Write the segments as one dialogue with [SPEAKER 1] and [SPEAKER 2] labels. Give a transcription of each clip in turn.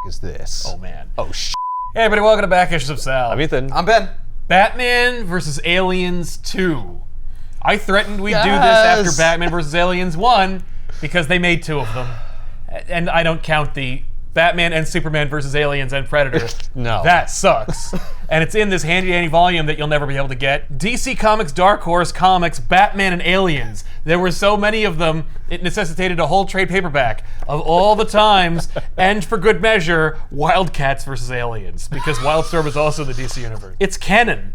[SPEAKER 1] is this?
[SPEAKER 2] Oh, man.
[SPEAKER 1] Oh, sh**.
[SPEAKER 2] Hey, everybody, welcome to Back Issues of Sal.
[SPEAKER 1] I'm Ethan.
[SPEAKER 3] I'm Ben.
[SPEAKER 2] Batman vs. Aliens 2. I threatened we'd do this after Batman vs. Aliens 1 because they made 2 of them. And I don't count the Batman and Superman vs. Aliens and Predator.
[SPEAKER 1] No.
[SPEAKER 2] That sucks. And it's in this handy-dandy volume that you'll never be able to get. DC Comics Dark Horse Comics Batman and Aliens. There were so many of them, it necessitated a whole trade paperback of all the times, and for good measure, Wildcats vs. Aliens, because Wildstorm is also the DC universe. It's canon.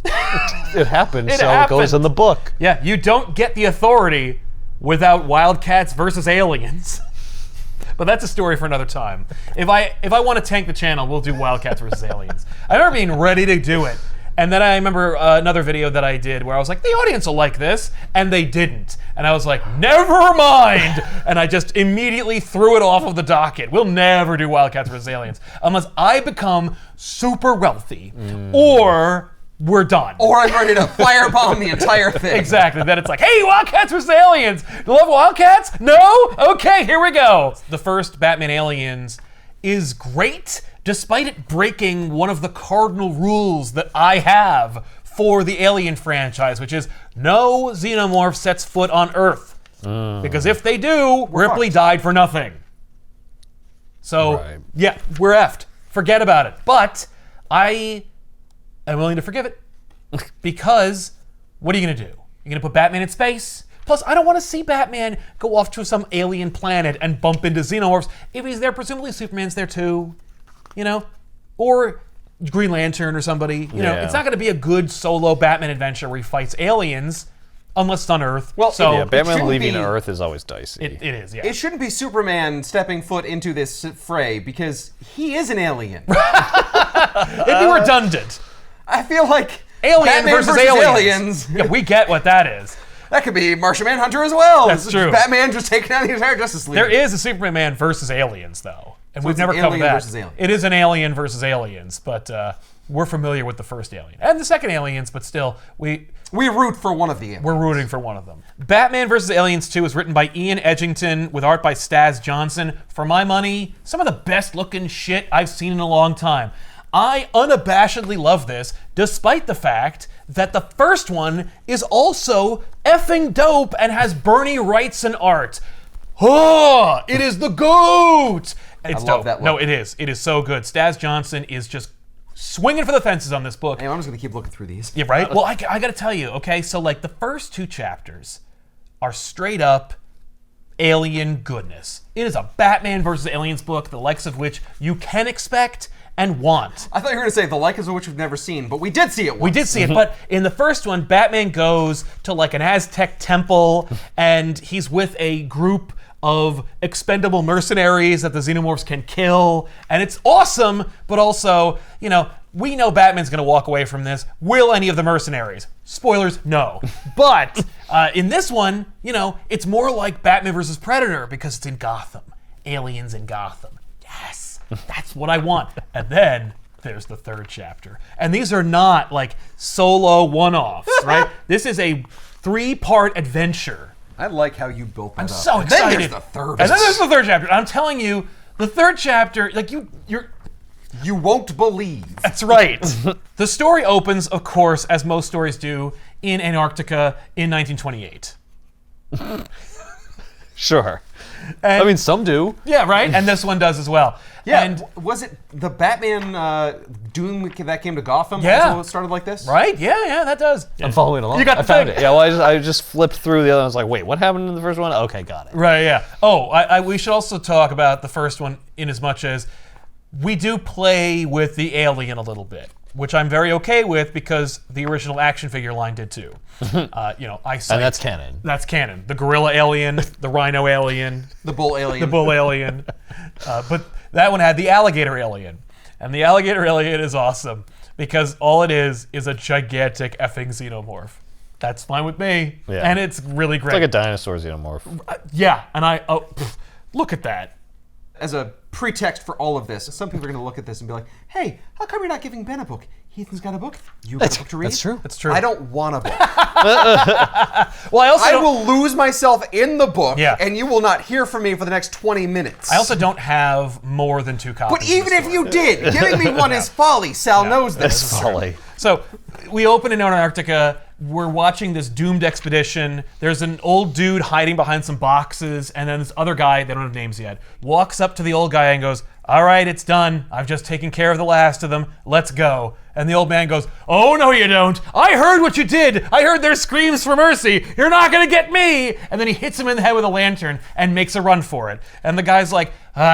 [SPEAKER 1] It happened,
[SPEAKER 2] It
[SPEAKER 1] so
[SPEAKER 2] happened.
[SPEAKER 1] it goes in the book.
[SPEAKER 2] Yeah, you don't get the authority without Wildcats versus Aliens. But that's a story for another time. If I want to tank the channel, we'll do Wildcats versus Aliens. I remember being ready to do it. And then I remember another video that I did where I was like, the audience will like this. And they didn't. And I was like, never mind. And I just immediately threw it off of the docket. We'll never do Wildcats versus Aliens unless I become super wealthy or we're done.
[SPEAKER 3] Or I'm ready to firebomb the entire thing.
[SPEAKER 2] Exactly. Then it's like, hey, Wildcats versus Aliens. You love Wildcats? No? Okay, here we go. The first Batman Aliens is great, despite it breaking one of the cardinal rules that I have for the Alien franchise, which is no Xenomorph sets foot on Earth. Because if they do, Ripley died for nothing. So,
[SPEAKER 1] Right.
[SPEAKER 2] yeah, we're effed. Forget about it. But I'm willing to forgive it. Because what are you going to do? You're going to put Batman in space? Plus, I don't want to see Batman go off to some alien planet and bump into Xenomorphs. If he's there, presumably Superman's there too. You know? Or Green Lantern or somebody. You know, it's not going to be a good solo Batman adventure where he fights aliens unless it's on Earth.
[SPEAKER 3] Well,
[SPEAKER 2] so
[SPEAKER 1] Yeah, Batman
[SPEAKER 3] shouldn't
[SPEAKER 1] leaving
[SPEAKER 3] be-
[SPEAKER 1] Earth is always dicey.
[SPEAKER 2] it is, yeah.
[SPEAKER 3] It shouldn't be Superman stepping foot into this fray because he is an alien.
[SPEAKER 2] It'd be redundant.
[SPEAKER 3] I feel like
[SPEAKER 2] Alien
[SPEAKER 3] Batman
[SPEAKER 2] versus aliens. Yeah, we get what that is.
[SPEAKER 3] That could be Martian Manhunter as well.
[SPEAKER 2] That's true.
[SPEAKER 3] Batman just taking out the entire Justice League.
[SPEAKER 2] There is a Superman versus aliens, though. And we've
[SPEAKER 3] it's
[SPEAKER 2] never
[SPEAKER 3] an
[SPEAKER 2] covered
[SPEAKER 3] alien
[SPEAKER 2] that.
[SPEAKER 3] versus alien.
[SPEAKER 2] It is an alien versus aliens, but we're familiar with the first alien. And the second aliens, but still,
[SPEAKER 3] We root for one of the aliens.
[SPEAKER 2] we're rooting for one of them. Batman vs. Aliens 2 is written by Ian Edgington with art by Staz Johnson. For my money, some of the best looking shit I've seen in a long time. I unabashedly love this, despite the fact that the first one is also effing dope and has Bernie Wrightson art. Oh, it is the GOAT! It's
[SPEAKER 3] love
[SPEAKER 2] dope.
[SPEAKER 3] that look.
[SPEAKER 2] No, it is. It is so good. Staz Johnson is just swinging for the fences on this book.
[SPEAKER 3] Hey, I'm just going to keep looking through these.
[SPEAKER 2] Yeah, right? Well, I got to tell you, okay? So, like, the first 2 chapters are straight up alien goodness. It is a Batman versus Aliens book, the likes of which you can expect and want.
[SPEAKER 3] I thought you were going to say the like of which we've never seen, but we did see it once.
[SPEAKER 2] We did see it, but in the first one, Batman goes to like an Aztec temple, and he's with a group of expendable mercenaries that the Xenomorphs can kill, and it's awesome, but also, you know, we know Batman's gonna walk away from this. Will any of the mercenaries? Spoilers, no. But in this one, you know, it's more like Batman versus Predator because it's in Gotham. Aliens in Gotham. Yes, that's what I want. And then there's the 3rd chapter. And these are not like solo one-offs, right? This is a 3-part adventure.
[SPEAKER 3] I like how you built that
[SPEAKER 2] I'm
[SPEAKER 3] up.
[SPEAKER 2] so
[SPEAKER 3] And
[SPEAKER 2] excited.
[SPEAKER 3] Then there's the third.
[SPEAKER 2] And then there's the 3rd chapter. I'm telling you, the 3rd chapter, like you're
[SPEAKER 3] You won't believe.
[SPEAKER 2] That's right. The story opens, of course, as most stories do, in Antarctica in 1928.
[SPEAKER 1] Sure.
[SPEAKER 2] And-
[SPEAKER 1] I mean, some do.
[SPEAKER 2] Yeah, right? And this one does as well.
[SPEAKER 3] Yeah,
[SPEAKER 2] And
[SPEAKER 3] was it the Batman doing that came to Gotham?
[SPEAKER 2] Yeah.
[SPEAKER 3] Also started like this?
[SPEAKER 2] right? Yeah, that does.
[SPEAKER 1] I'm following along.
[SPEAKER 2] You got
[SPEAKER 1] I
[SPEAKER 2] the
[SPEAKER 1] found
[SPEAKER 2] thing.
[SPEAKER 1] it. Yeah, well, I just flipped through the other one. I was like, wait, what happened in the first one? Okay, got it.
[SPEAKER 2] Right, yeah. Oh, we should also talk about the first one in as much as we do play with the alien a little bit, which I'm very okay with because the original action figure line did too. You know, I cite,
[SPEAKER 1] And that's canon.
[SPEAKER 2] That's canon. The gorilla alien, the rhino alien,
[SPEAKER 3] The bull alien.
[SPEAKER 2] the bull alien. But that one had the alligator alien. And the alligator alien is awesome because all it is a gigantic effing xenomorph. That's fine with me.
[SPEAKER 1] Yeah.
[SPEAKER 2] And it's really great.
[SPEAKER 1] It's like a dinosaur xenomorph.
[SPEAKER 2] Yeah, and look at that.
[SPEAKER 3] As a pretext for all of this, some people are going to look at this and be like, hey, how come you're not giving Ben a book? Ethan's got a book. You got a book to read?
[SPEAKER 1] That's true.
[SPEAKER 2] That's true.
[SPEAKER 3] I don't want a book.
[SPEAKER 2] Well,
[SPEAKER 3] I will lose myself in the book,
[SPEAKER 2] Yeah.
[SPEAKER 3] and you will not hear from me for the next 20 minutes.
[SPEAKER 2] I also don't have more than 2 copies.
[SPEAKER 3] But even if you did, giving me one is folly. Sal knows this.
[SPEAKER 1] That's folly.
[SPEAKER 2] So we open in Antarctica. We're watching this doomed expedition. There's an old dude hiding behind some boxes, and then this other guy, they don't have names yet, walks up to the old guy and goes, "All right, it's done. I've just taken care of the last of them. Let's go." And the old man goes, "Oh, no, you don't. I heard what you did. I heard their screams for mercy. You're not going to get me." And then he hits him in the head with a lantern and makes a run for it. And the guy's like,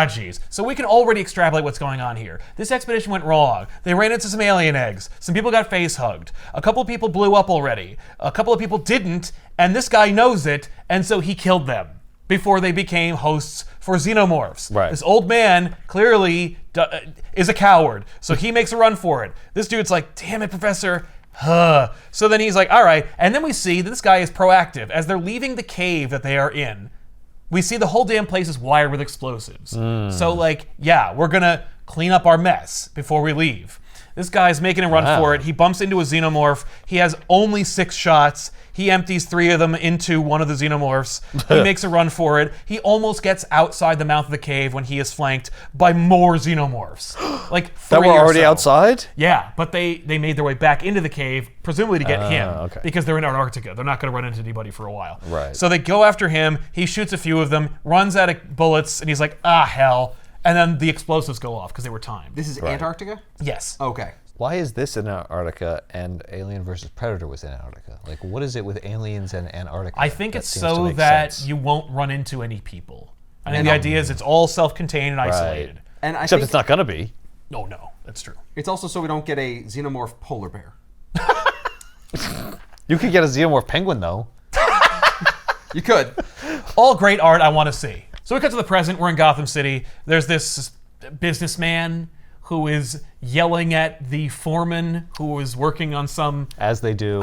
[SPEAKER 2] geez. So we can already extrapolate what's going on here. This expedition went wrong. They ran into some alien eggs. Some people got face hugged. A couple of people blew up already. A couple of people didn't. And this guy knows it. And so he killed them before they became hosts for Xenomorphs.
[SPEAKER 1] Right.
[SPEAKER 2] This old man clearly is a coward, so he makes a run for it. This dude's like, "Damn it, Professor." So then he's like, "All right." And then we see that this guy is proactive. As they're leaving the cave that they are in, we see the whole damn place is wired with explosives. So like, yeah, we're gonna clean up our mess before we leave. This guy's making a run for it. He bumps into a xenomorph. He has only 6 shots. He empties 3 of them into one of the xenomorphs. He makes a run for it. He almost gets outside the mouth of the cave when he is flanked by more xenomorphs. Like 3
[SPEAKER 1] That were
[SPEAKER 2] or
[SPEAKER 1] already
[SPEAKER 2] so.
[SPEAKER 1] outside?
[SPEAKER 2] Yeah, but they made their way back into the cave, presumably to get him,
[SPEAKER 1] okay.
[SPEAKER 2] because they're in Antarctica. They're not going to run into anybody for a while.
[SPEAKER 1] Right.
[SPEAKER 2] So they go after him. He shoots a few of them, runs out of bullets, and he's like, hell. And then the explosives go off because they were timed.
[SPEAKER 3] This is Antarctica?
[SPEAKER 2] Yes.
[SPEAKER 3] Okay.
[SPEAKER 1] Why is this in Antarctica and Alien versus Predator was in Antarctica? Like, what is it with aliens and Antarctica?
[SPEAKER 2] I think
[SPEAKER 1] that
[SPEAKER 2] it's
[SPEAKER 1] seems to
[SPEAKER 2] so
[SPEAKER 1] make
[SPEAKER 2] that
[SPEAKER 1] sense?
[SPEAKER 2] you won't run into any people. I think the idea is it's all self-contained and isolated.
[SPEAKER 3] And I
[SPEAKER 1] Except
[SPEAKER 3] think
[SPEAKER 1] it's not gonna be.
[SPEAKER 2] Oh, no, that's true.
[SPEAKER 3] it's also so we don't get a xenomorph polar bear.
[SPEAKER 1] You could get a xenomorph penguin though.
[SPEAKER 3] You could.
[SPEAKER 2] All great art I want to see. So we cut to the present. We're in Gotham City. There's this businessman who is yelling at the foreman who is working on some...
[SPEAKER 1] As they do.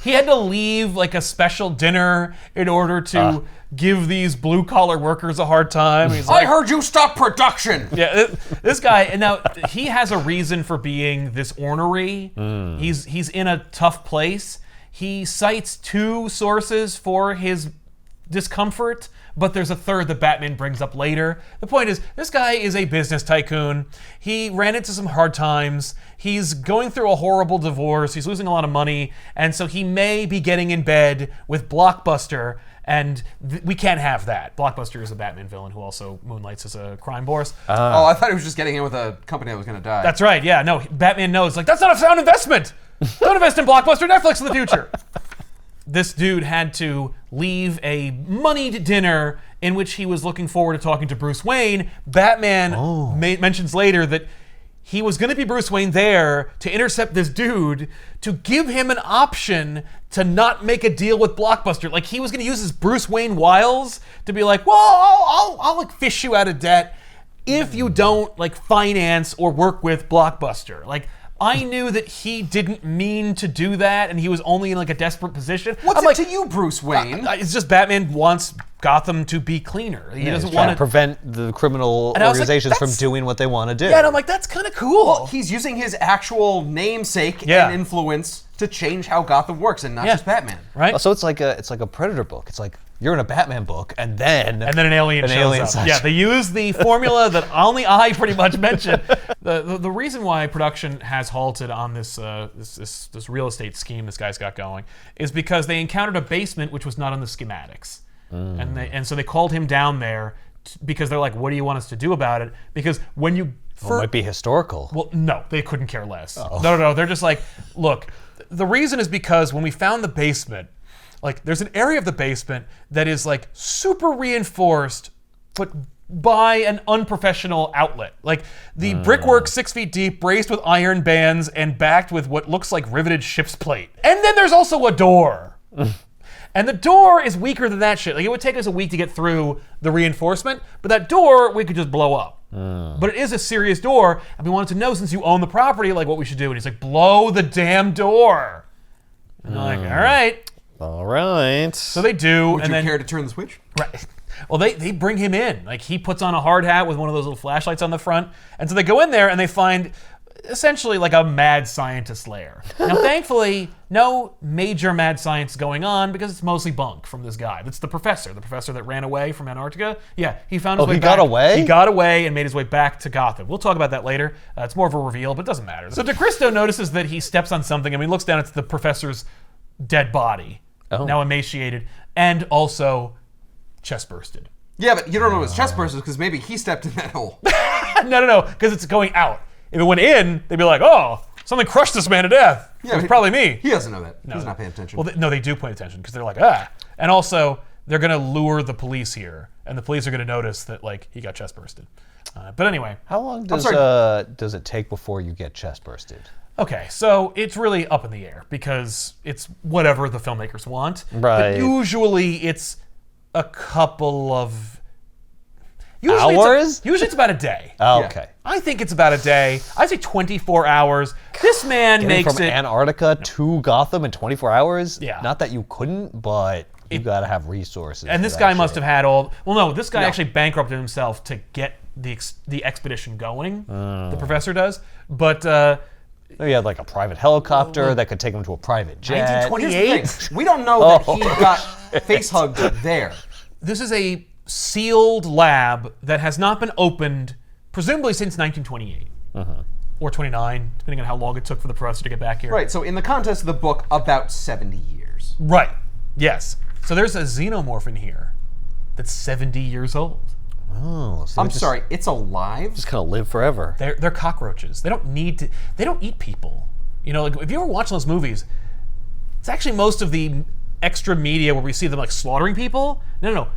[SPEAKER 2] He had to leave like a special dinner in order to give these blue-collar workers a hard time. He's like,
[SPEAKER 3] I heard you stop production!
[SPEAKER 2] yeah, this guy, and now he has a reason for being this ornery. He's in a tough place. He cites 2 sources for his discomfort, but there's a third that Batman brings up later. The point is, this guy is a business tycoon. He ran into some hard times. He's going through a horrible divorce. He's losing a lot of money, and so he may be getting in bed with Blockbuster, and we can't have that. Blockbuster is a Batman villain who also moonlights as a crime boss.
[SPEAKER 3] Oh, I thought he was just getting in with a company that was going to die.
[SPEAKER 2] That's right, yeah. No, Batman knows, like, that's not a sound investment. Don't invest in Blockbuster Netflix in the future. This dude had to leave a moneyed dinner in which he was looking forward to talking to Bruce Wayne. Batman mentions later that he was going to be Bruce Wayne there to intercept this dude to give him an option to not make a deal with Blockbuster. Like, he was going to use his Bruce Wayne wiles to be like, well, I'll like fish you out of debt if you don't like finance or work with Blockbuster. Like, I knew that he didn't mean to do that, and he was only in like a desperate position.
[SPEAKER 3] What's it to you, Bruce Wayne?
[SPEAKER 2] It's just Batman wants Gotham to be cleaner. He doesn't want to
[SPEAKER 1] prevent the criminal
[SPEAKER 2] And I was like,
[SPEAKER 1] organizations from
[SPEAKER 2] that's-
[SPEAKER 1] doing what they want to do.
[SPEAKER 2] Yeah, and I'm like, that's kind of cool.
[SPEAKER 3] He's using his actual namesake
[SPEAKER 2] Yeah.
[SPEAKER 3] and influence to change how Gotham works, and not
[SPEAKER 2] Yeah.
[SPEAKER 3] just Batman.
[SPEAKER 2] Right?
[SPEAKER 1] So it's like a Predator book. It's like you're in a Batman book, and then
[SPEAKER 2] And then an alien shows up. Yeah, they use the formula that only I pretty much mentioned. The reason why production has halted on this real estate scheme this guy's got going is because they encountered a basement which was not on the schematics, and so they called him down there because they're like, "What do you want us to do about it?" Because when you
[SPEAKER 1] it might be historical.
[SPEAKER 2] Well, no, they couldn't care less. No, they're just like, look, the reason is because when we found the basement, like, there's an area of the basement that is like super reinforced, but by an unprofessional outlet. Like, the brickwork 6 feet deep, braced with iron bands and backed with what looks like riveted ship's plate. And then there's also a door. And the door is weaker than that shit. Like, it would take us a week to get through the reinforcement, but that door we could just blow up. But it is a serious door, and we wanted to know, since you own the property, like, what we should do. And he's like, blow the damn door. And I'm like, all right.
[SPEAKER 1] All right.
[SPEAKER 2] So they do.
[SPEAKER 3] Would
[SPEAKER 2] and
[SPEAKER 3] you
[SPEAKER 2] then,
[SPEAKER 3] care to turn the switch?
[SPEAKER 2] Right. Well, they bring him in. Like, he puts on a hard hat with one of those little flashlights on the front. And so they go in there and they find essentially like a mad scientist lair. Now, thankfully, no major mad science going on because it's mostly bunk from this guy. That's the professor that ran away from Antarctica. Yeah, he found his way
[SPEAKER 1] he
[SPEAKER 2] back.
[SPEAKER 1] got away?
[SPEAKER 2] He got away and made his way back to Gotham. We'll talk about that later. It's more of a reveal, but it doesn't matter. So DeCristo notices that he steps on something, and when he looks down, it's the professor's dead body, now emaciated, and also chest bursted.
[SPEAKER 3] Yeah, but you don't know his chest burst because maybe he stepped in that hole.
[SPEAKER 2] No, because it's going out. If it went in, they'd be like, oh, something crushed this man to death.
[SPEAKER 3] Yeah,
[SPEAKER 2] it was probably me.
[SPEAKER 3] He doesn't know that. He's not paying attention.
[SPEAKER 2] Well, no, they do pay attention because they're like, ah. And also, they're going to lure the police here, and the police are going to notice that, like, he got chest bursted. But anyway.
[SPEAKER 1] How long does it take before you get chest bursted?
[SPEAKER 2] Okay, so it's really up in the air because it's whatever the filmmakers want.
[SPEAKER 1] Right.
[SPEAKER 2] But usually it's a couple of...
[SPEAKER 1] Hours?
[SPEAKER 2] Usually it's about a day.
[SPEAKER 1] Oh,
[SPEAKER 3] Yeah.
[SPEAKER 1] okay.
[SPEAKER 2] I think it's about a day. I'd say 24 hours. This man
[SPEAKER 1] Getting
[SPEAKER 2] makes
[SPEAKER 1] from
[SPEAKER 2] it...
[SPEAKER 1] Antarctica to Gotham in 24 hours?
[SPEAKER 2] Yeah.
[SPEAKER 1] Not that you couldn't, but you got to have resources.
[SPEAKER 2] And
[SPEAKER 1] for
[SPEAKER 2] this
[SPEAKER 1] that
[SPEAKER 2] guy must
[SPEAKER 1] shit.
[SPEAKER 2] have had all... Well, no, this guy actually bankrupted himself to get the expedition going. The professor does. But...
[SPEAKER 1] He had like a private helicopter that could take him to a private jet.
[SPEAKER 2] 1920
[SPEAKER 3] Here's the thing. We don't know that he got face hugged there.
[SPEAKER 2] This is a sealed lab that has not been opened, presumably since 1928. Or 29, depending on how long it took for the professor to get back here.
[SPEAKER 3] Right, so in the context of the book, about 70 years.
[SPEAKER 2] Right. Yes. So there's a xenomorph in here that's 70 years old.
[SPEAKER 1] Oh, so
[SPEAKER 3] I'm sorry, it's alive?
[SPEAKER 1] Just kind of live forever.
[SPEAKER 2] They're cockroaches. They don't need to. They don't eat people. You know, like if you ever watch those movies, it's actually most of the extra media where we see them like slaughtering people. No.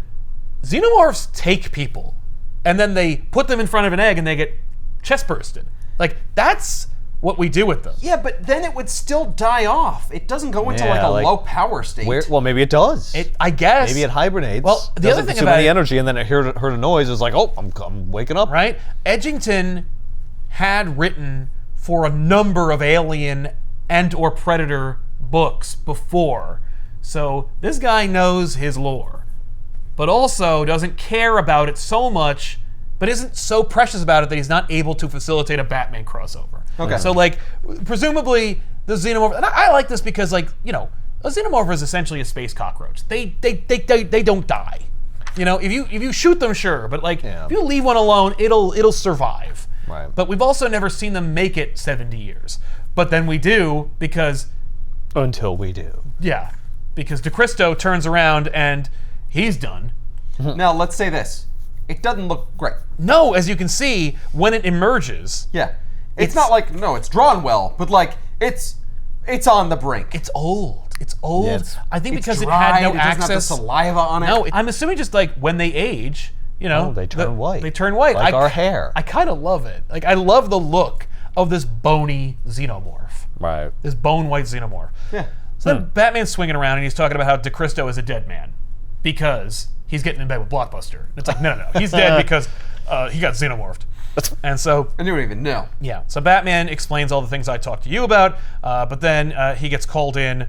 [SPEAKER 2] Xenomorphs take people, and then they put them in front of an egg, and they get chest bursted. Like that's what we do with them.
[SPEAKER 3] Yeah, but then it would still die off. It doesn't go into like a low power state.
[SPEAKER 1] Well, maybe it does.
[SPEAKER 2] I guess.
[SPEAKER 1] Maybe it hibernates.
[SPEAKER 2] Well, the other thing
[SPEAKER 1] consume
[SPEAKER 2] about
[SPEAKER 1] any
[SPEAKER 2] it-
[SPEAKER 1] energy, and then it heard a noise. It's like, oh, I'm waking up.
[SPEAKER 2] Right? Edgington had written for a number of Alien and or Predator books before. So this guy knows his lore, but also doesn't care about it so much, but isn't so precious about it that he's not able to facilitate a Batman crossover.
[SPEAKER 3] Okay.
[SPEAKER 2] So like, presumably the xenomorph, and I like this because like, you know, a xenomorph is essentially a space cockroach. They don't die. You know, if you shoot them, sure, but like if you leave one alone, it'll survive.
[SPEAKER 1] Right.
[SPEAKER 2] But we've also never seen them make it 70 years. But then we do because
[SPEAKER 1] Until we do.
[SPEAKER 2] because DeCristo turns around and he's done.
[SPEAKER 3] Now, let's say this. It doesn't look great.
[SPEAKER 2] No, as you can see, when it emerges,
[SPEAKER 3] Yeah. It's not like, no, it's drawn well, but like, it's on the brink.
[SPEAKER 2] it's old. It's old.
[SPEAKER 1] Yeah, it's-
[SPEAKER 2] I think
[SPEAKER 3] It's
[SPEAKER 2] because
[SPEAKER 3] dried,
[SPEAKER 2] it had no
[SPEAKER 3] it doesn't have the
[SPEAKER 2] access.
[SPEAKER 3] saliva on it.
[SPEAKER 2] No, I'm assuming just like when they age, you know,
[SPEAKER 1] they turn white.
[SPEAKER 2] They turn white.
[SPEAKER 1] Like our hair.
[SPEAKER 2] I kind of love it. Like I love the look of this bony xenomorph.
[SPEAKER 1] Right.
[SPEAKER 2] This bone white xenomorph.
[SPEAKER 3] Yeah.
[SPEAKER 2] So then Batman's swinging around and he's talking about how DeCristo is a dead man because he's getting in bed with Blockbuster. It's like, no. He's dead because he got xenomorphed. And so,
[SPEAKER 3] And you don't even know.
[SPEAKER 2] yeah. So Batman explains all the things I talked to you about, but then he gets called in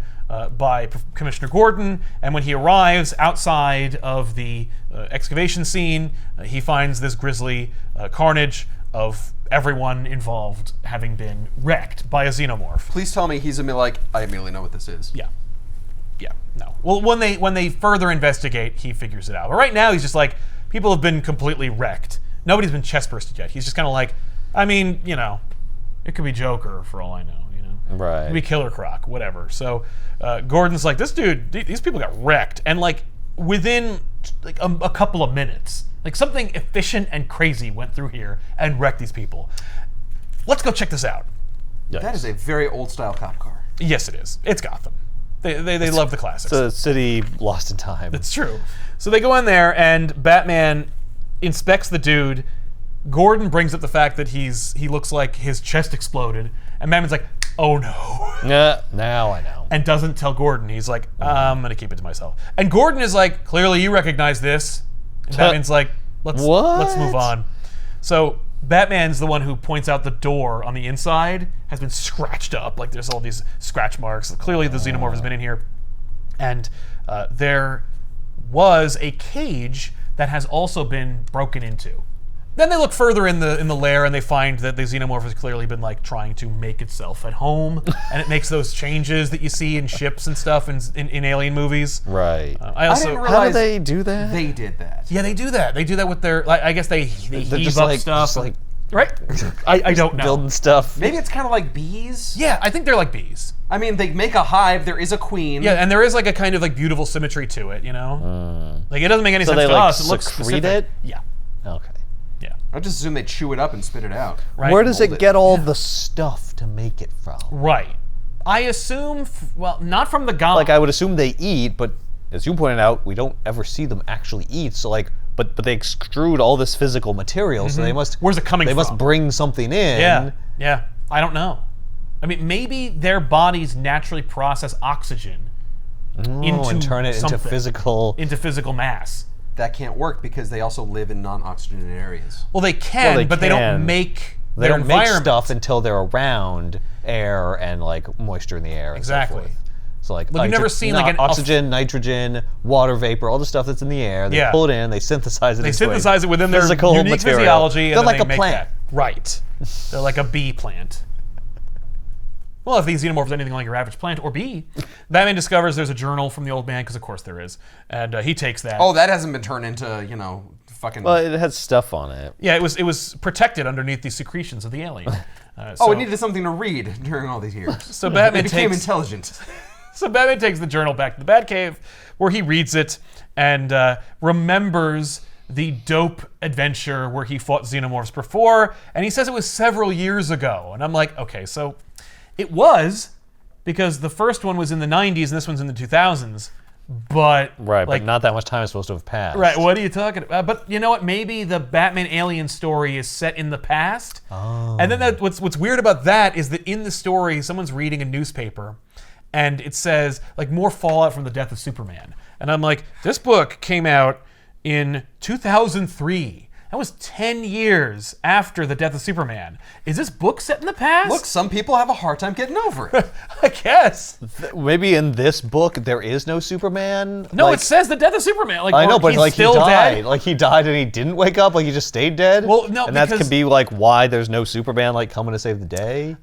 [SPEAKER 2] by Commissioner Gordon, and when he arrives outside of the excavation scene, he finds this grisly carnage of everyone involved having been wrecked by a xenomorph.
[SPEAKER 3] Please tell me he's gonna be like, I immediately know what this is.
[SPEAKER 2] Yeah. No. Well, when they further investigate, he figures it out. But right now, he's just like, people have been completely wrecked. Nobody's been chest bursted yet. He's just kind of like, I mean, you know, it could be Joker for all I know, you know.
[SPEAKER 1] Right.
[SPEAKER 2] It could be Killer Croc, whatever. So Gordon's like, this dude, these people got wrecked, and like within like a couple of minutes, like something efficient and crazy went through here and wrecked these people. Let's go check this out.
[SPEAKER 3] That is a very old style cop car.
[SPEAKER 2] Yes, it is. It's Gotham. They love the classics.
[SPEAKER 1] It's a city lost in time.
[SPEAKER 2] It's true. So they go in there, and Batman inspects the dude. Gordon brings up the fact that he looks like his chest exploded, and Batman's like, "Oh no!"
[SPEAKER 1] Yeah, now I know.
[SPEAKER 2] and doesn't tell Gordon. He's like, "I'm gonna keep it to myself." And Gordon is like, "Clearly, you recognize this." And Batman's like, "Let's move on." So Batman's the one who points out the door on the inside has been scratched up. Like there's all these scratch marks. Clearly the xenomorph has been in here. And there was a cage that has also been broken into. Then they look further in the lair and they find that the xenomorph has clearly been like trying to make itself at home, and it makes those changes that you see in ships and stuff in alien movies.
[SPEAKER 1] Right.
[SPEAKER 2] I also
[SPEAKER 3] didn't
[SPEAKER 1] How
[SPEAKER 3] realize
[SPEAKER 1] do they do that?
[SPEAKER 3] they did that.
[SPEAKER 2] yeah, they do that. They do that with their like, I guess they
[SPEAKER 1] They're
[SPEAKER 2] heave
[SPEAKER 1] just
[SPEAKER 2] up
[SPEAKER 1] like,
[SPEAKER 2] stuff.
[SPEAKER 1] just like
[SPEAKER 2] right? I don't know.
[SPEAKER 1] building stuff.
[SPEAKER 3] Maybe it's kind of like bees.
[SPEAKER 2] Yeah, I think they're like bees.
[SPEAKER 3] I mean, they make a hive. There is a queen.
[SPEAKER 2] Yeah, and there is like a kind of like beautiful symmetry to it, you know? Like it doesn't make any
[SPEAKER 1] So
[SPEAKER 2] sense
[SPEAKER 1] they,
[SPEAKER 2] to
[SPEAKER 1] like,
[SPEAKER 2] us. It looks
[SPEAKER 1] secrete
[SPEAKER 2] specific.
[SPEAKER 1] it?
[SPEAKER 2] Yeah.
[SPEAKER 1] Okay.
[SPEAKER 2] Yeah.
[SPEAKER 3] I just assume they chew it up and spit it out.
[SPEAKER 2] Right.
[SPEAKER 1] Where does
[SPEAKER 3] Mold
[SPEAKER 1] it
[SPEAKER 3] it.
[SPEAKER 1] get all the stuff to make it from?
[SPEAKER 2] Right. I assume well, not from the gum.
[SPEAKER 1] Like I would assume they eat, but as you pointed out, we don't ever see them actually eat. So like, but they extrude all this physical material, so they must.
[SPEAKER 2] Where's it coming
[SPEAKER 1] They
[SPEAKER 2] from?
[SPEAKER 1] must bring something in.
[SPEAKER 2] Yeah. Yeah. I don't know. I mean, maybe their bodies naturally process oxygen into
[SPEAKER 1] and turn it into
[SPEAKER 2] something.
[SPEAKER 1] physical
[SPEAKER 2] Mass.
[SPEAKER 3] That can't work because they also live in non-oxygenated areas.
[SPEAKER 2] Well, they can,
[SPEAKER 1] they
[SPEAKER 2] but they
[SPEAKER 1] can.
[SPEAKER 2] don't make
[SPEAKER 1] They
[SPEAKER 2] their
[SPEAKER 1] don't make
[SPEAKER 2] environment.
[SPEAKER 1] stuff until they're around air and like moisture in the air. And
[SPEAKER 2] Exactly.
[SPEAKER 1] So forth. So like,
[SPEAKER 2] Like, you've never seen, like,
[SPEAKER 1] oxygen, nitrogen, water vapor, all the stuff that's in the air. They
[SPEAKER 2] Yeah.
[SPEAKER 1] pull it in, they synthesize it.
[SPEAKER 2] They
[SPEAKER 1] into
[SPEAKER 2] synthesize it within their
[SPEAKER 1] physical
[SPEAKER 2] unique
[SPEAKER 1] material.
[SPEAKER 2] physiology, and
[SPEAKER 1] They're
[SPEAKER 2] then
[SPEAKER 1] like
[SPEAKER 2] they
[SPEAKER 1] a
[SPEAKER 2] make
[SPEAKER 1] plant.
[SPEAKER 2] that. Right. They're like a bee plant. Well, if these xenomorphs are anything like your average plant or bee, Batman discovers there's a journal from the old man, because of course there is, and he takes that.
[SPEAKER 3] Oh, that hasn't been turned into, fucking...
[SPEAKER 1] Well, it has stuff on it.
[SPEAKER 2] Yeah, it was protected underneath the secretions of the alien.
[SPEAKER 3] it needed something to read during all these years.
[SPEAKER 2] So Batman
[SPEAKER 3] It became
[SPEAKER 2] takes
[SPEAKER 3] intelligent.
[SPEAKER 2] So Batman takes the journal back to the Batcave, where he reads it and remembers the dope adventure where he fought xenomorphs before, and he says it was several years ago. And I'm like, okay, so it was, because the first one was in the 90s and this one's in the 2000s, but
[SPEAKER 1] Right,
[SPEAKER 2] like,
[SPEAKER 1] but not that much time is supposed to have passed.
[SPEAKER 2] right, what are you talking about? But you know what? Maybe the Batman alien story is set in the past.
[SPEAKER 1] Oh.
[SPEAKER 2] And then what's weird about that is that in the story, someone's reading a newspaper and it says, like, more fallout from the death of Superman. And I'm like, this book came out in 2003. That was 10 years after the death of Superman. Is this book set in the past?
[SPEAKER 3] Look, some people have a hard time getting over it.
[SPEAKER 2] I guess.
[SPEAKER 1] Maybe in this book there is no Superman.
[SPEAKER 2] No,
[SPEAKER 1] Like,
[SPEAKER 2] it says the death of Superman. Like,
[SPEAKER 1] I know,
[SPEAKER 2] or
[SPEAKER 1] but
[SPEAKER 2] he's
[SPEAKER 1] like he
[SPEAKER 2] still
[SPEAKER 1] died.
[SPEAKER 2] dead.
[SPEAKER 1] Like he died and he didn't wake up. Like he just stayed dead.
[SPEAKER 2] Well, no,
[SPEAKER 1] and that
[SPEAKER 2] because-
[SPEAKER 1] can be like why there's no Superman like coming to save the day.